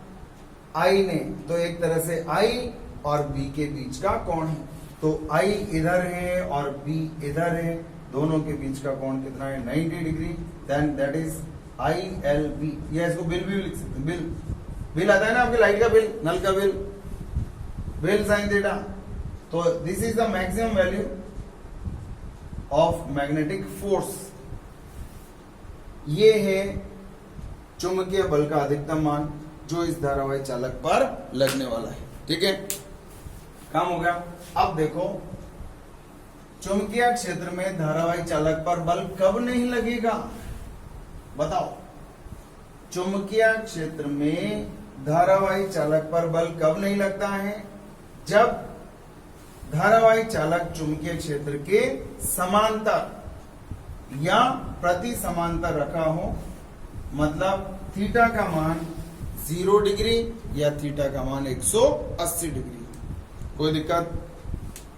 I ने। तो एक तरह से I और B के बीच का कोण है। तो I इधर है और B इधर है, दोनों के बीच का कोण कितना है? 90 degree. Then that is ILB। ये इसको बिल भी लिख सकते हैं। बिल आता है ना आपके लाइट का बिल, नल का बिल साइन थीटा। तो this is the maximum value of magnetic force. ये है चुंबकीय बल का अधिकतम मान जो इस धारावाही चालक पर लगने वाला है। ठीक है, काम हो गया। अब देखो, चुंबकीय क्षेत्र में धारावाही चालक पर बल कब नहीं लगेगा? बताओ, चुंबकीय क्षेत्र में धारावाही चालक पर बल कब नहीं लगता है? जब धारावाही चालक चुंबकीय क्षेत्र के समांतर या प्रति समांतर रखा हो, मतलब थीटा का मान 0 डिग्री या थीटा का मान 180 डिग्री। कोई दिक्कत?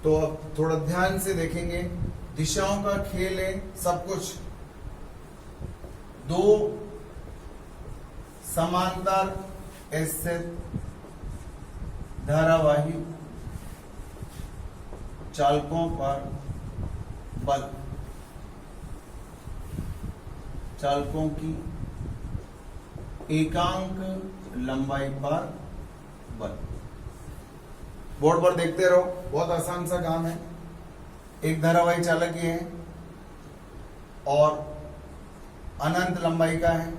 तो अब थोड़ा ध्यान से देखेंगे, दिशाओं का खेल है सब कुछ। 2 समांतर स्थित धारावाही चालकों पर बल, चालकों की एकांक लंबाई पर बल। बोर्ड पर देखते रहो, बहुत आसान सा काम है। एक धारावाही चालक ये है, और अनंत लंबाई का है,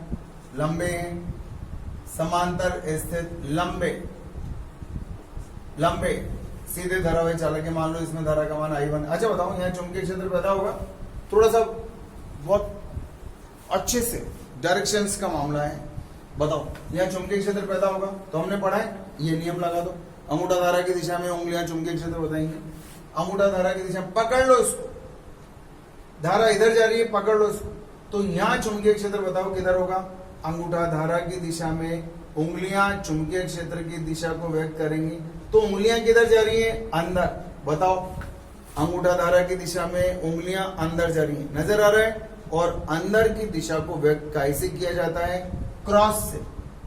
लंबे हैं, समांतर स्थित लंबे लंबे सीधे धारावाही चालक है। मान लो इसमें धारा का मान I1। अच्छा बताओ, यहाँ चुंबकीय क्षेत्र पैदा होगा। थोड़ा सा बहुत अच्छे से डायरेक्शंस का मामला है। बताओ, यहाँ चुंबकीय क्षेत्र पैदा होगा तो हमने पढ़ा है, ये नियम लगा दो। अंगूठा धारा की दिशा में उंगलियां चुंबकीय क्षेत्र बताएंगे। अंगूठा धारा की दिशा, पकड़ लो इसको, धारा इधर जा रही है, पकड़ लो इसको। तो यहाँ चुंबकीय क्षेत्र बताओ किधर होगा? अंगूठा धारा की दिशा में उंगलियां चुंबकीय क्षेत्र की दिशा को व्यक्त करेंगी। तो उंगलियां किधर जा रही है? अंदर। बताओ, अंगूठा धारा की दिशा में उंगलियां अंदर जा रही है, नजर आ रहा है। और अंदर की दिशा को व्यक्त कैसे किया जाता है? क्रॉस से।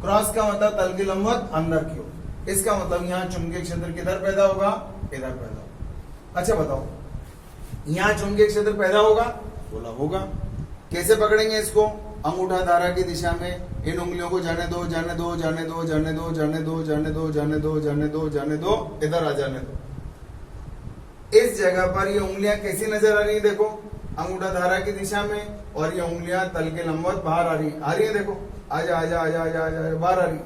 क्रॉस का मतलब तल की लंबवत अंदर की ओर। इसका मतलब यहाँ चुंबकीय क्षेत्र किधर पैदा होगा? इधर पैदा होगा। अच्छा बताओ, यहाँ चुंबकीय क्षेत्र पैदा होगा? बोला होगा। कैसे पकड़ेंगे इसको? अंगूठा धारा की दिशा में इन उंगलियों को जाने दो, जाने दो, जाने दो, जाने दो, जाने दो, जाने दो, जाने दो, जाने दो, जाने दो, इधर आ जाने दो। इस जगह पर ये उंगलियां कैसी नजर आ रही है? देखो, अंगूठा धारा की दिशा में, और ये उंगलियां तल के लंबवत बाहर आ रही है। देखो, आजा आजा आजा आजा आजा, बाहर आ रही,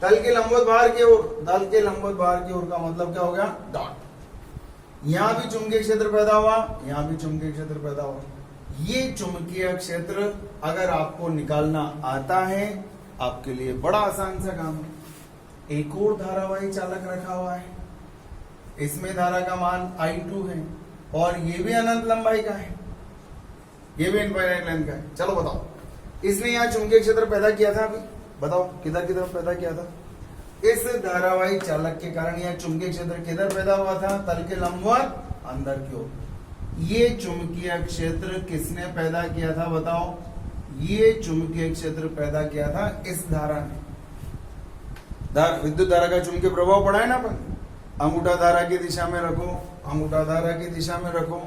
तल के लंबवत बाहर की ओर। तल के लंबवत बाहर की ओर का मतलब क्या हो गया? डॉट। यहां भी चुंबकीय क्षेत्र पैदा हुआ, यहां भी चुंबकीय क्षेत्र पैदा हुआ। ये चुंबकीय क्षेत्र अगर आपको निकालना आता है, आपके लिए बड़ा आसान सा काम है। एक और धारावाही चालक रखा हुआ है, इसमें धारा का मान I2 है, और ये भी अनंत लंबाई का है, ये भी इनफाइनाइट लेंथ का है। चलो बताओ, इसने यहाँ चुंबकीय क्षेत्र पैदा किया था। अभी बताओ किधर की तरफ पैदा किया था? इस धारावाही चालक के कारण यह चुंबकीय क्षेत्र किधर पैदा हुआ था? तल के लंबवत अंदर की ओर। ये चुंबकीय क्षेत्र किसने पैदा किया था? बताओ, ये चुंबकीय क्षेत्र पैदा किया था इस धारा ने। विद्युत धारा का चुंबकीय प्रभाव पड़ा है ना अपन। अंगूठा धारा की दिशा में रखो, अंगूठा धारा की दिशा में रखो,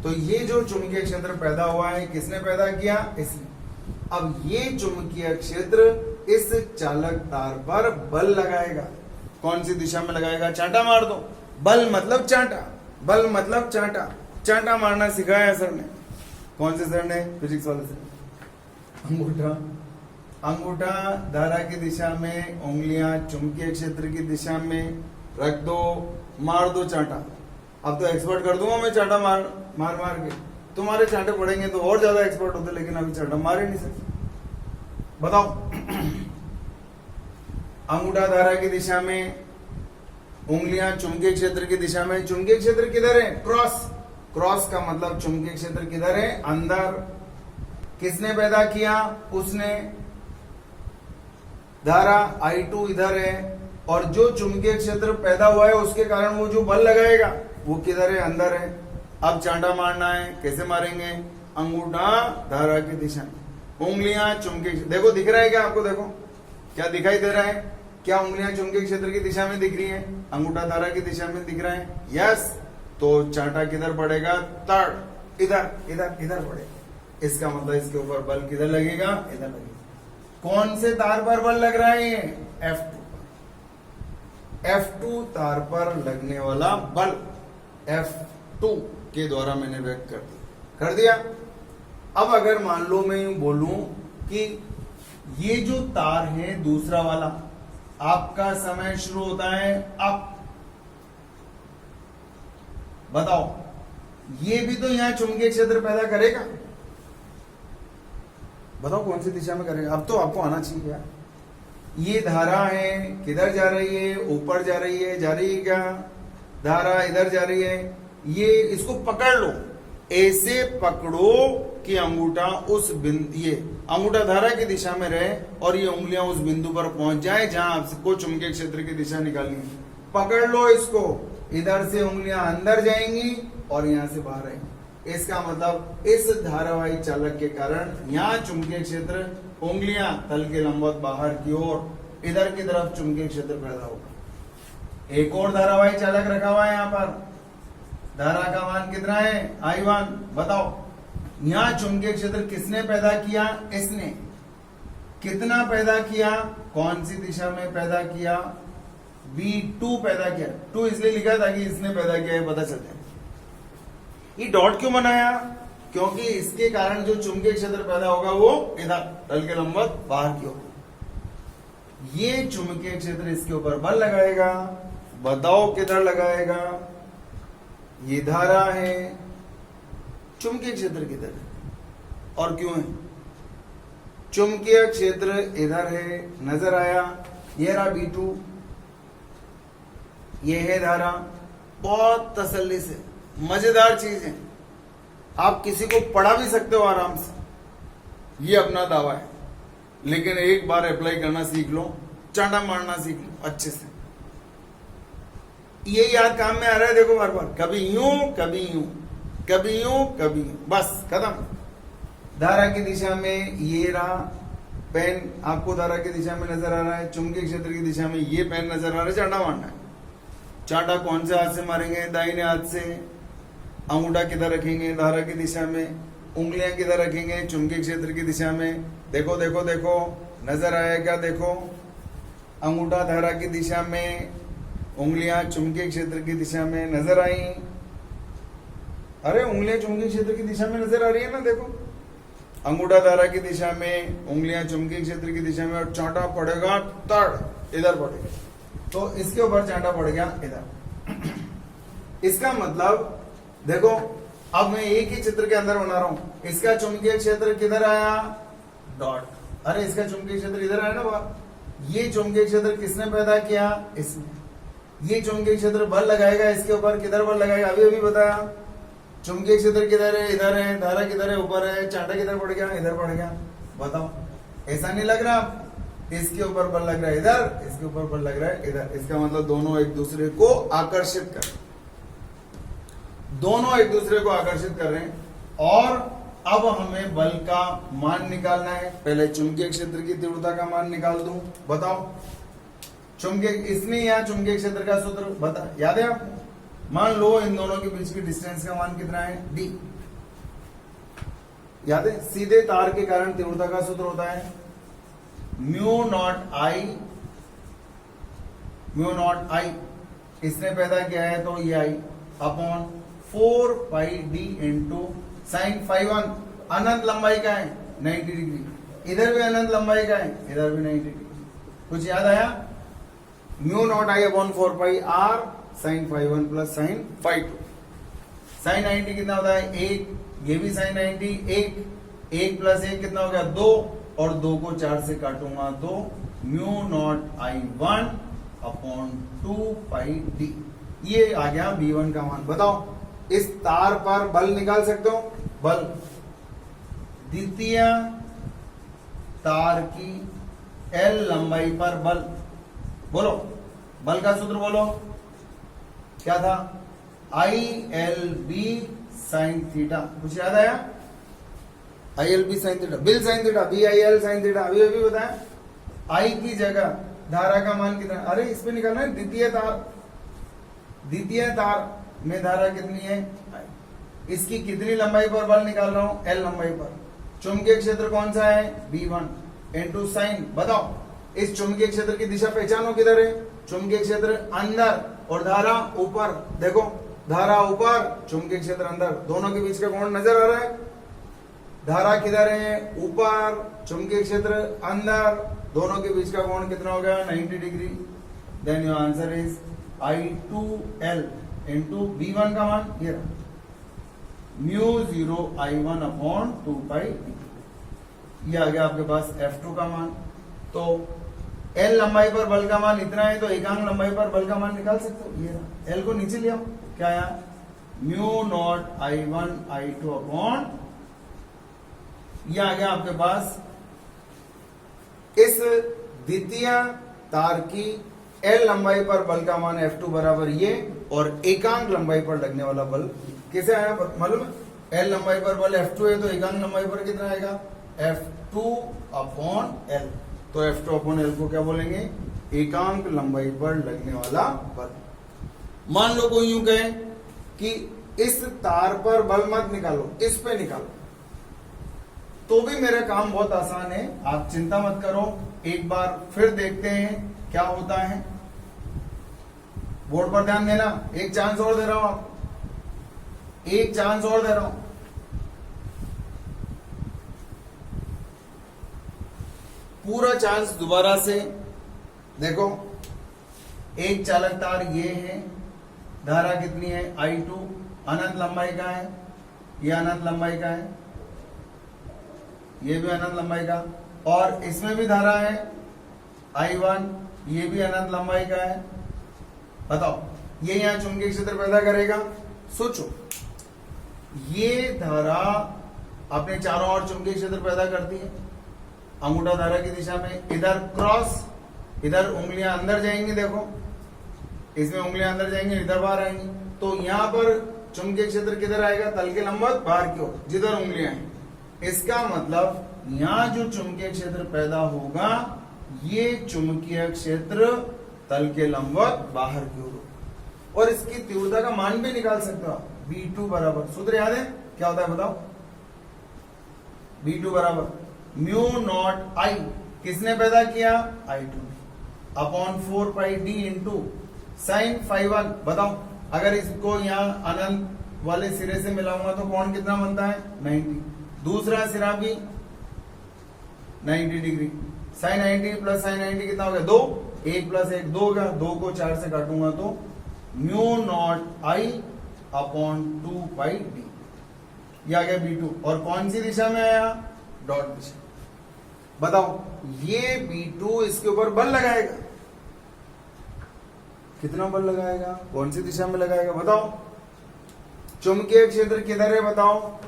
तो ये जो चुंबकीय क्षेत्र पैदा हुआ है किसने पैदा किया? इसने। अब ये चुंबकीय क्षेत्र इस चालक तार पर बल लगाएगा। कौन सी दिशा में लगाएगा? चांटा मार दो। बल मतलब चांटा, बल मतलब चांटा। चांटा मारना सिखाया सर ने। कौन से सर ने? फिजिक्स वाले सर। अंगूठा धारा की दिशा में, उंगलियां चुंबकीय क्षेत्र की दिशा में रख दो, मार दो चांटा। अब तो एक्सपर्ट कर दूंगा मैं चांटा मार मार मार के। तुम्हारे चांटे पड़ेंगे तो और ज्यादा एक्सपर्ट होते, लेकिन अभी चांटा मार ही नहीं सकते। बताओ, अंगूठा धारा की दिशा में, उंगलियां चुंबकीय क्षेत्र की दिशा में। चुंबकीय क्षेत्र किधर है? क्रॉस। क्रॉस का मतलब चुंबकीय क्षेत्र किधर है? अंदर। किसने पैदा किया? उसने। धारा I2 इधर है, और जो चुंबकीय क्षेत्र पैदा हुआ है उसके कारण वो जो बल लगाएगा वो किधर है? अंदर है। अब चांटा मारना है, कैसे मारेंगे? अंगूठा धारा की दिशा में, उंगलियां चुंबकीय। देखो दिख रहा है क्या आपको? देखो क्या दिखाई दे रहा है? क्या उंगलियां चुंबकीय क्षेत्र की दिशा में दिख रही है? अंगूठा धारा की दिशा में दिख रहा है? यस। तो चांटा किधर पड़ेगा? तड़, इधर इधर इधर पड़ेगा। इसका मतलब इसके ऊपर बल किधर लगेगा? इधर लगेगा। कौन से तार पर बल लग रहा है? F2 पर। F2 तार पर लगने वाला बल F2 के द्वारा मैंने व्यक्त कर दिया। अब अगर मान लो मैं यूं बोलूं कि ये जो तार है दूसरा वाला, आपका समय शुरू होता है अप। बताओ, ये भी तो यहां चुंबकीय क्षेत्र पैदा करेगा। बताओ कौन सी दिशा में करेगा? अब तो आपको आना चाहिए यार। ये धारा है, किधर जा रही है? ऊपर जा रही है। जा रही है क्या? धारा इधर जा रही है। ये इसको पकड़ लो, ऐसे पकड़ो कि अंगूठा उस बिंदु, ये अंगूठा धारा की दिशा में रहे और ये उंगलियां उस बिंदु पर पहुंच जाए जहां आपको चुंबकीय क्षेत्र की दिशा निकालनी है। पकड़ लो इसको, इधर से उंगलियां अंदर जाएंगी और यहां से बाहर आएंगी। इसका मतलब इस धारावाही चालक के कारण यहाँ चुंबकीय क्षेत्र, उंगलियां तल के लंबवत बाहर की ओर, इधर की तरफ चुंबकीय क्षेत्र पैदा होगा। एक और धारावाही चालक रखा हुआ है यहाँ पर। धारा का मान कितना है? I1। बताओ, यहाँ चुंबकीय क्षेत्र किसने पैदा किया? इसने। कितना पैदा किया? कौन सी दिशा में पैदा किया? V2 पैदा किया। 2 इसलिए लिखा ताकि इसने पैदा किया है पता चल जाए। ये डॉट क्यों बनाया? क्योंकि इसके कारण जो चुंबकीय क्षेत्र पैदा होगा वो इधर तल के लंबवत बाहर की ओर। ये चुंबकीय क्षेत्र इसके ऊपर बल लगाएगा, बताओ किधर लगाएगा? ये धारा है, चुंबकीय क्षेत्र किधर है और क्यों है? चुंबकीय क्षेत्र इधर है, नजर आया? ये रहा B2, ये है धारा। बहुत तसल्ली से, मजेदार चीज है, आप किसी को पढ़ा भी सकते हो आराम से। ये अपना दावा है, लेकिन एक बार अप्लाई करना सीख लो, चांटा मारना सीख लो अच्छे से। ये याद काम में आ रहा है, देखो बार बार, कभी यूं कभी यूं, कभी यूं कभी यूं, बस खत्म। धारा की दिशा में ये रहा पेन, आपको धारा की दिशा में नजर आ रहा है, चुंबकीय क्षेत्र की दिशा में ये पेन नजर आ रहा है, चांटा मारना है। चांटा कौन से हाथ से मारेंगे? दाहिने हाथ से। अंगूठा किधर रखेंगे? धारा की दिशा में। उंगलियां किधर रखेंगे? चुंबकीय क्षेत्र की दिशा में। देखो देखो देखो, नजर आएगा? देखो, अंगूठा धारा की दिशा में, उंगलियां चुंबकीय क्षेत्र की दिशा में, नजर आई? अरे उंगलियां चुंबकीय क्षेत्र की दिशा में नजर आ रही है ना, देखो। अंगूठा धारा की दिशा में, उंगलियां चुंबकीय क्षेत्र की दिशा में, और चांटा पड़ेगा तड़ इधर पड़ेगा, तो इसके ऊपर चांटा पड़ गया इधर। इसका मतलब देखो, अब मैं एक ही चित्र के अंदर बना रहा हूं। इसका चुंबकीय क्षेत्र किधर आया? डॉट। अरे इसका चुंबकीय क्षेत्र इधर आया ना बाहर। ये चुंबकीय क्षेत्र किसने पैदा किया? इसने। ये चुंबकीय क्षेत्र बल लगाएगा इसके ऊपर, किधर बल लगाएगा? अभी अभी बताया। चुंबकीय क्षेत्र किधर है? इधर है। धारा किधर है? ऊपर है। चांटा किधर पड़ गया? इधर पड़ गया। बताओ, ऐसा नहीं लग रहा? इसके ऊपर बल लग रहा है इधर, इसके ऊपर बल लग रहा है इधर। इसका मतलब दोनों एक दूसरे को आकर्षित कर, दोनों एक दूसरे को आकर्षित कर रहे हैं। और अब हमें बल का मान निकालना है। पहले चुंबकीय क्षेत्र की तीव्रता का मान निकाल दूं, बताओ। चुंबकीय, इसने यहां चुंबकीय क्षेत्र का सूत्र बता, याद है आपको? मान लो इन दोनों के बीच की डिस्टेंस का मान कितना है? d। याद है? सीधे तार के कारण तीव्रता का सूत्र होता है म्यू नॉट आई। इसने पैदा किया है तो ये आई अपॉन 4 पाई डी इंटू साइन फाई 1। अनंत लंबाई का है 90 डिग्री, इधर भी अनंत लंबाई का है, इधर भी 90 डिग्री। कुछ याद आया? Mu nought I upon 4 pi R sine phi 1 plus sine phi 2। Sine 90 कितना होता है? 1। ये भी साइन 90, 1 प्लस 1 कितना हो गया? 2, और 2 को 4 से काटूंगा 2। म्यू नॉट आई 1 अपॉन 2 पाई डी। ये आ गया B1 का मान। बताओ, इस तार पर बल निकाल सकते हो? बल द्वितीय तार की L लंबाई पर बल। बोलो, बल का सूत्र बोलो, क्या था? ILB sine theta. कुछ याद आया? ILB sine theta, bill sine theta, BIL sine theta. अभी अभी बताया। I की जगह धारा का मान कितना? अरे इस पे निकालना है। द्वितीय तार में धारा कितनी है? इसकी कितनी लंबाई पर बल निकाल रहा हूं? L लंबाई पर। चुंबकीय क्षेत्र कौन सा है? B1 into sine. बताओ, इस चुंबकीय क्षेत्र की दिशा पहचानो किधर है? चुंबकीय क्षेत्र अंदर और धारा ऊपर। देखो, धारा ऊपर, चुंबकीय क्षेत्र अंदर, दोनों के बीच का कोण नजर आ रहा है? धारा किधर है? ऊपर, चुंबकीय क्षेत्र अंदर, दोनों के बीच का कोण कितना हो गया? 90 degree. Then your answer is I2L into B1 का मान ये रहा, म्यू 0 I1 अपॉन 2 पाई। ये आ गया आपके पास F2 का मान। तो L लंबाई पर बल का मान इतना है, तो एकांक लंबाई पर बल का मान निकाल सकते हो। ये रहा, L को नीचे ले आओ, क्या आया? Mu not I1 I2 upon, ये आ गया आपके पास इस द्वितीय तार की L लंबाई पर बल का मान F2 बराबर ये, और एकांक लंबाई पर लगने वाला बल कैसे आया मालूम है? L लंबाई पर बल F2 है, तो एकांक लंबाई पर कितना आएगा? F2 upon L। तो F2 अपॉन L को क्या बोलेंगे? एकांक लंबाई पर लगने वाला बल। मान लो कोई यूं कहे कि इस तार पर बल मत निकालो, इस पे निकालो, तो भी मेरा काम बहुत आसान है। आप चिंता मत करो, एक बार फिर देखते हैं क्या होता है। बोर्ड पर ध्यान देना, एक चांस और दे रहा हूं आपको, एक चांस और दे रहा हूं। पूरा चार्ज दोबारा से देखो, एक चालक तार ये है, धारा कितनी है I2, अनंत लंबाई का है, ये अनंत लंबाई का है, ये भी अनंत लंबाई का, और इसमें भी धारा है I1, ये भी अनंत लंबाई का है। बताओ ये यहां चुंबकीय क्षेत्र पैदा करेगा। सोचो, ये धारा अपने चारों ओर चुंबकीय क्षेत्र पैदा करती है, अंगूठा धारा की दिशा में, इधर क्रॉस, इधर उंगलियां अंदर जाएंगी, देखो इसमें उंगलियां अंदर जाएंगी, इधर बाहर आएंगी, तो यहां पर चुंबकीय क्षेत्र किधर आएगा, तल के लंबवत बाहर की ओर, जिधर उंगलियां हैं। इसका मतलब यहां जो चुंबकीय क्षेत्र पैदा होगा, ये चुंबकीय क्षेत्र तल के लंबवत बाहर की ओर, और इसकी तीव्रता का मान भी निकाल सकते हो आप। V2 बराबर, सूत्र याद है क्या होता है बताओ, V2 बराबर म्यू नॉट I, किसने पैदा किया, I2 अपॉन 4 पाई d इंटू साइन φ1। बताओ अगर इसको यहाँ अनंत वाले सिरे से मिलाऊंगा तो कोण कितना बनता है, 90, दूसरा सिरा भी 90 डिग्री, साइन 90 प्लस साइन 90 कितना हो गया, 2, 1 प्लस 1 2 होगा, 2 को 4 से काटूंगा तो mu naught I upon 2 pi d, ये आ गया V2, और कौन सी दिशा में आया, डॉट दिशा। बताओ ये V2 इसके ऊपर बल लगाएगा, कितना बल लगाएगा, कौन सी दिशा में लगाएगा, बताओ। चुंबकीय क्षेत्र किधर है, बताओ,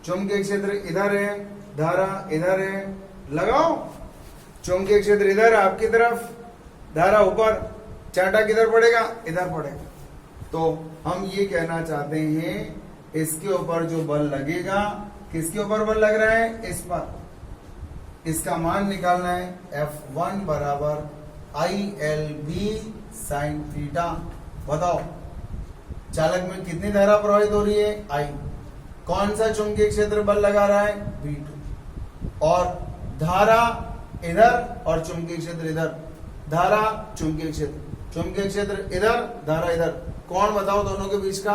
चुंबकीय क्षेत्र इधर है, धारा इधर है, लगाओ, चुंबकीय क्षेत्र इधर आपकी तरफ, धारा ऊपर, चाटा किधर पड़ेगा, इधर पड़ेगा। तो हम ये कहना चाहते हैं इसके ऊपर जो बल लगेगा, किसके ऊपर बल लग रहा है, इस पर, इसका मान निकालना है, F1 बराबर ILB साइन थीटा। बताओ चालक में कितनी धारा प्रवाहित हो रही है, I, कौन सा चुंबकीय क्षेत्र बल लगा रहा है, V2, और धारा इधर और चुंबकीय क्षेत्र इधर, धारा चुंबकीय क्षेत्र इधर, धारा इधर, कोण बताओ दोनों के बीच का,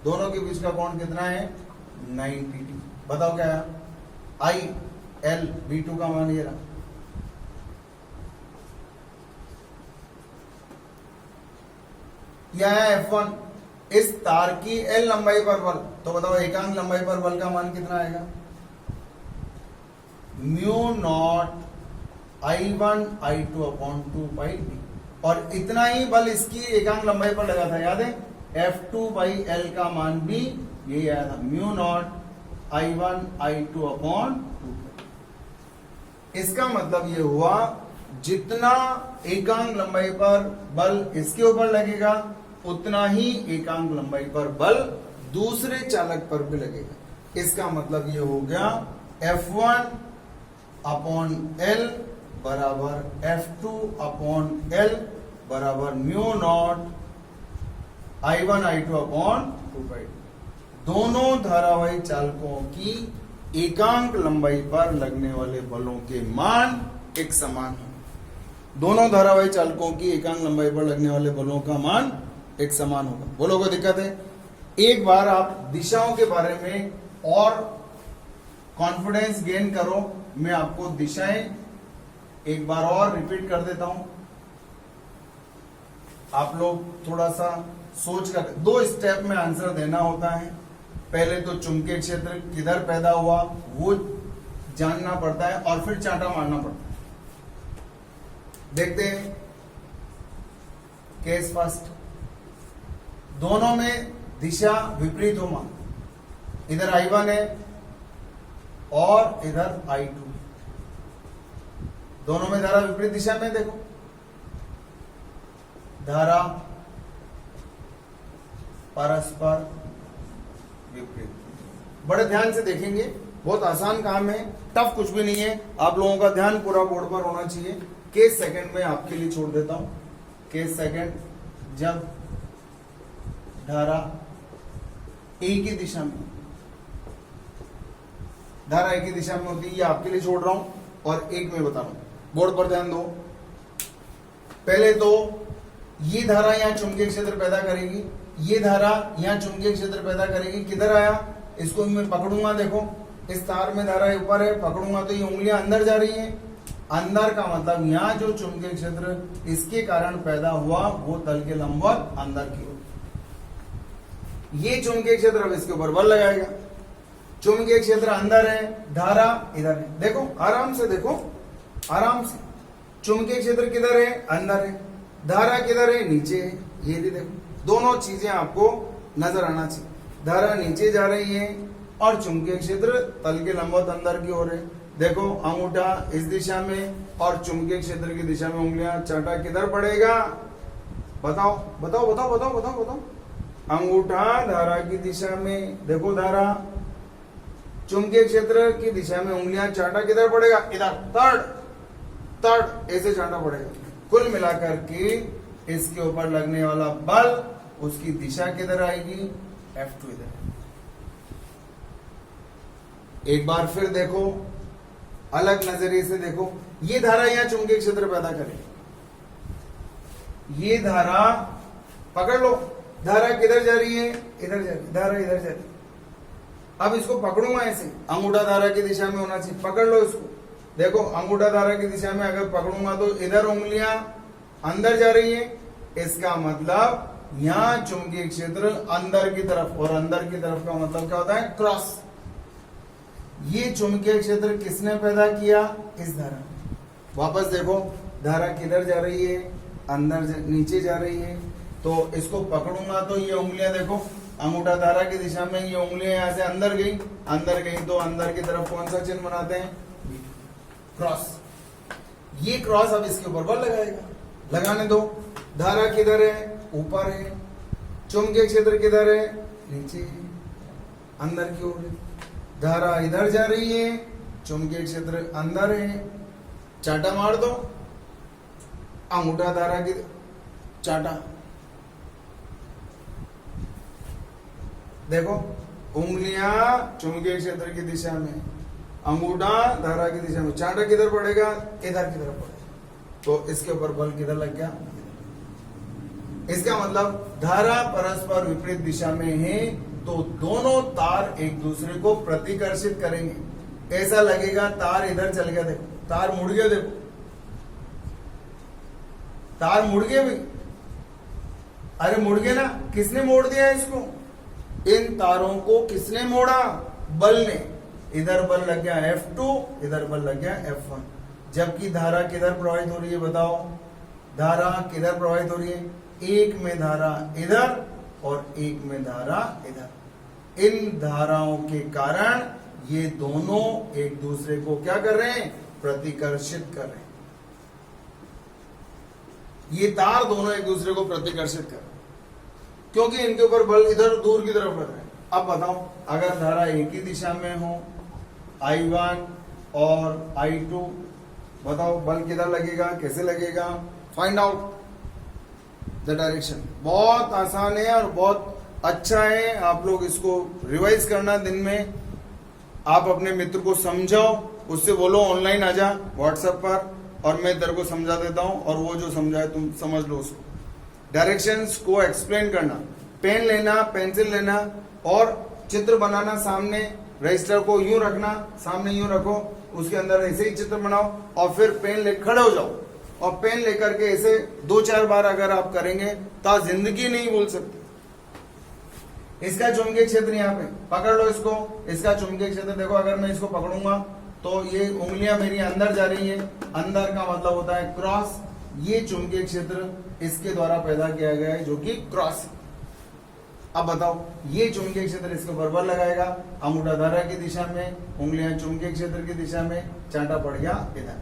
दोनों के बीच का कोण कितना है, 90 बताओ क्या है, IL V2 का मान ये रहा। यह है F1, इस तार की L लंबाई पर बल, तो बताओ एकांक लंबाई पर बल का मान कितना आएगा, mu naught I1 I2 upon 2 पाई d, और इतना ही बल इसकी एकांक लंबाई पर लगा था, याद है, F2 बाई L का मान भी यही आया था, mu naught I1 I2 upon 2। इसका मतलब ये हुआ जितना एकांक लंबाई पर बल इसके ऊपर लगेगा, उतना ही एकांक लंबाई पर बल दूसरे चालक पर भी लगेगा। इसका मतलब ये हो गया F1 अपॉन L बराबर F2 अपॉन L बराबर mu naught I1 I2 upon 2 पाई। दोनों धारावाही चालकों की एकांक लंबाई पर लगने वाले बलों के मान एक समान है। दोनों धारावाही चालकों की एकांक लंबाई पर लगने वाले बलों का मान एक समान होगा। बोलो कोई दिक्कत है? एक बार आप दिशाओं के बारे में और कॉन्फिडेंस गेन करो, मैं आपको दिशाएं एक बार और रिपीट कर देता हूं, आप लोग थोड़ा सा सोच कर, 2 स्टेप में आंसर देना होता है। पहले तो चुंबकीय क्षेत्र किधर पैदा हुआ वो जानना पड़ता है और फिर चांटा मारना पड़ता है। देखते हैं केस फर्स्ट, दोनों में दिशा विपरीत हो, मान इधर I1 है और इधर I2, दोनों में धारा विपरीत दिशा में, देखो धारा परस्पर विपरीत। बड़े ध्यान से देखेंगे, बहुत आसान काम है, टफ कुछ भी नहीं है। आप लोगों का ध्यान पूरा बोर्ड पर होना चाहिए। केस सेकंड में आपके लिए छोड़ देता हूं। केस सेकंड, जब धारा एक ही दिशा में, धारा एक ही दिशा में होती है, ये आपके लिए छोड़ रहा हूं और एक में बता रहा हूं, बोर्ड पर ध्यान दो। पहले तो ये धारा यहां चुंबकीय क्षेत्र पैदा करेगी, ये धारा यहां चुंबकीय क्षेत्र पैदा करेगी। किधर आया, इसको मैं पकड़ूंगा, देखो इस तार में धारा ऊपर है, पकड़ूंगा तो ये उंगलियां अंदर जा रही हैं, अंदर का मतलब यहाँ जो चुंबकीय क्षेत्र इसके कारण पैदा हुआ वो तल के लंबवत अंदर की ओर। ये चुंबकीय क्षेत्र अब इसके ऊपर बल लगाएगा। चुंबकीय क्षेत्र अंदर है, धारा इधर है। देखो आराम से, देखो आराम से, चुंबकीय क्षेत्र किधर है? अंदर है। धारा किधर है? नीचे है। ये भी देखो, दोनों चीजें आपको नजर आना चाहिए। धारा नीचे जा रही है और चुंबकीय क्षेत्र तल के लंबवत अंदर की ओर है। देखो अंगूठा इस दिशा में और चुंबकीय क्षेत्र की दिशा में उंगलियां, चांटा किधर पड़ेगा? बताओ बताओ बताओ बताओ बताओ बताओ। अंगूठा धारा की दिशा में, देखो धारा, चुंबकीय क्षेत्र की दिशा में उंगलियां, चांटा किधर पड़ेगा? इधर, थर्ड ऐसे चांटा पड़ेगा। कुल मिलाकर के इसके ऊपर लगने वाला बल, उसकी दिशा किधर आएगी? F2 इधर। एक बार फिर देखो, अलग नजरिए से देखो, ये धारा यहां चुंबकीय क्षेत्र पैदा करेगी। ये धारा पकड़ लो, धारा किधर जा रही है? इधर जा रही है, धारा इधर जा रही है। अब इसको पकड़ूंगा ऐसे, अंगूठा धारा की दिशा में होना चाहिए। पकड़ लो इसको, देखो अंगूठा धारा की दिशा में अगर पकड़ूंगा तो इधर उंगलियां अंदर जा रही है। इसका मतलब यहां चुंबकीय क्षेत्र अंदर की तरफ, और अंदर की तरफ का मतलब क्या होता है? क्रॉस। ये चुंबकीय क्षेत्र किसने पैदा किया? इस धारा। वापस देखो, धारा किधर जा रही है? अंदर नीचे जा रही है। तो इसको पकड़ूंगा तो ये उंगलियां देखो, अंगूठा धारा की दिशा में, ये उंगलियां यहां से अंदर गई तो अंदर की तरफ कौन सा चिन्ह बनाते हैं? क्रॉस। ये क्रॉस अब इसके ऊपर बल लगाएगा। लगाने दो। धारा किधर है? ऊपर है। चुंबकीय क्षेत्र किधर है? नीचे है, अंदर की ओर है। धारा इधर जा रही है, चुंबकीय क्षेत्र अंदर है। चाटा मार दो, अंगूठा धारा की चाटा। देखो उंगलियां चुंबकीय क्षेत्र की दिशा में, अंगूठा धारा की दिशा में, चाटा किधर पड़ेगा? इधर की तरफ पड़ेगा। तो इसके ऊपर बल किधर लग गया? इसका मतलब धारा परस्पर विपरीत दिशा में है तो दोनों तार एक दूसरे को प्रतिकर्षित करेंगे। ऐसा लगेगा तार इधर चल गया, देखो तार मुड़ गया, देखो तार मुड़ गए भी। अरे मुड़ गए ना, किसने मोड़ दिया इसको? इन तारों को किसने मोड़ा? बल ने। इधर बल लग गया F2, इधर बल लग गया F1। जबकि धारा किधर प्रवाहित हो रही है? बताओ, धारा किधर प्रवाहित हो रही है? एक में धारा इधर और एक में धारा इधर। इन धाराओं के कारण ये दोनों एक दूसरे को क्या कर रहे हैं? प्रतिकर्षित कर रहे हैं। ये तार दोनों एक दूसरे को प्रतिकर्षित कर रहे हैं क्योंकि इनके ऊपर बल इधर दूर की तरफ लग रहा है। अब बताओ, अगर धारा एक ही दिशा में हो, I1 और I2, बताओ बल किधर लगेगा? कैसे लगेगा? Find out the direction. बहुत आसान है और बहुत अच्छा है। आप लोग इसको रिवाइज करना दिन में। आप अपने मित्र को समझाओ, उससे बोलो ऑनलाइन आ जा व्हाट्सएप पर, और मैं तेरे को समझा देता हूं, और वो जो समझाए तुम समझ लो उसको। डायरेक्शंस को एक्सप्लेन करना, पेन लेना, पेंसिल लेना और चित्र बनाना। सामने रजिस्टर को यूं रखना, सामने यूं रखो, उसके अंदर ऐसे ही चित्र बनाओ और फिर पेन ले खड़े हो जाओ और पेन लेकर के ऐसे 2-4 बार अगर आप करेंगे तो आप जिंदगी नहीं भूल सकते। इसका चुंबकीय क्षेत्र यहाँ पे पकड़ लो इसको। इसका चुंबकीय क्षेत्र देखो, अगर मैं इसको पकड़ूंगा तो ये उंगलियां मेरी अंदर जा रही है। अंदर का मतलब होता है क्रॉस। ये चुंबकीय क्षेत्र इसके द्वारा पैदा किया गया है जो कि क्रॉस। अब बताओ, ये चुंबकीय क्षेत्र इसके ऊपर बल लगाएगा। अंगूठा धारा की दिशा में, उंगलियां चुंबकीय क्षेत्र की दिशा में, चांटा पड़ गया इधर।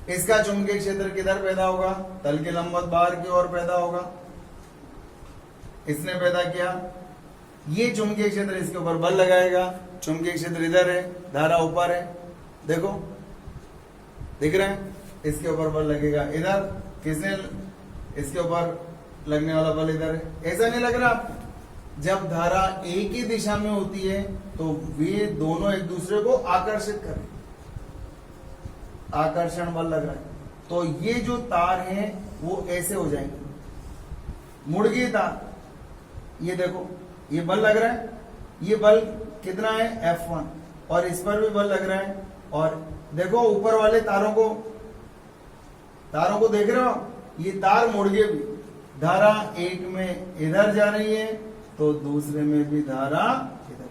इसका चुंबकीय क्षेत्र किधर पैदा होगा? तल के लंबवत बाहर की ओर पैदा होगा। इसने पैदा किया। ये चुंबकीय क्षेत्र इसके ऊपर बल लगाएगा। चुंबकीय क्षेत्र इधर है, धारा ऊपर है, देखो दिख रहे हैं? इसके ऊपर बल लगेगा इधर। किसने? इसके ऊपर लगने वाला बल इधर है। ऐसा नहीं लग रहा आपको? जब धारा एक ही दिशा में होती है तो वे दोनों एक दूसरे को आकर्षित करें, आकर्षण बल लग रहा है। तो ये जो तार हैं वो ऐसे हो जाएंगे, मुड़ गई तार। ये देखो, ये बल लग रहा है। ये बल कितना है? F1। और इस पर भी बल लग रहा है और देखो ऊपर वाले तारों को देख रहे हो, ये तार मुड़ गए भी, धारा एक में इधर जा रही है तो दूसरे में भी धारा इधर।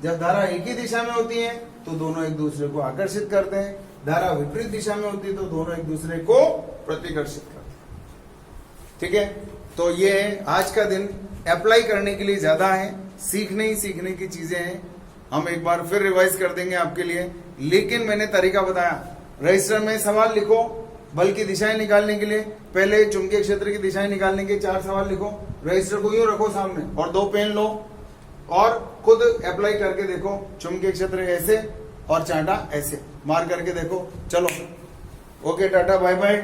जब धारा एक ही दिशा में होती है तो दोनों एक दूसरे को आकर्षित करते हैं, धारा विपरीत दिशा में होती है तो दोनों एक दूसरे को प्रतिकर्षित करते हैं। ठीक है, तो ये आज का दिन अप्लाई करने के लिए ज्यादा है, सीखने ही सीखने की चीजें हैं। हम एक बार फिर रिवाइज कर देंगे आपके लिए, लेकिन मैंने तरीका बताया। रजिस्टर में सवाल लिखो, बल की दिशाएं निकालने के लिए पहले चुंबकीय क्षेत्र की दिशाएं निकालने के 4 सवाल लिखो, रजिस्टर को यूं रखो सामने और 2 पेन लो और खुद अप्लाई करके देखो। चुंबकीय क्षेत्र ऐसे और चांटा ऐसे मार करके देखो। चलो ओके, टाटा बाय बाय।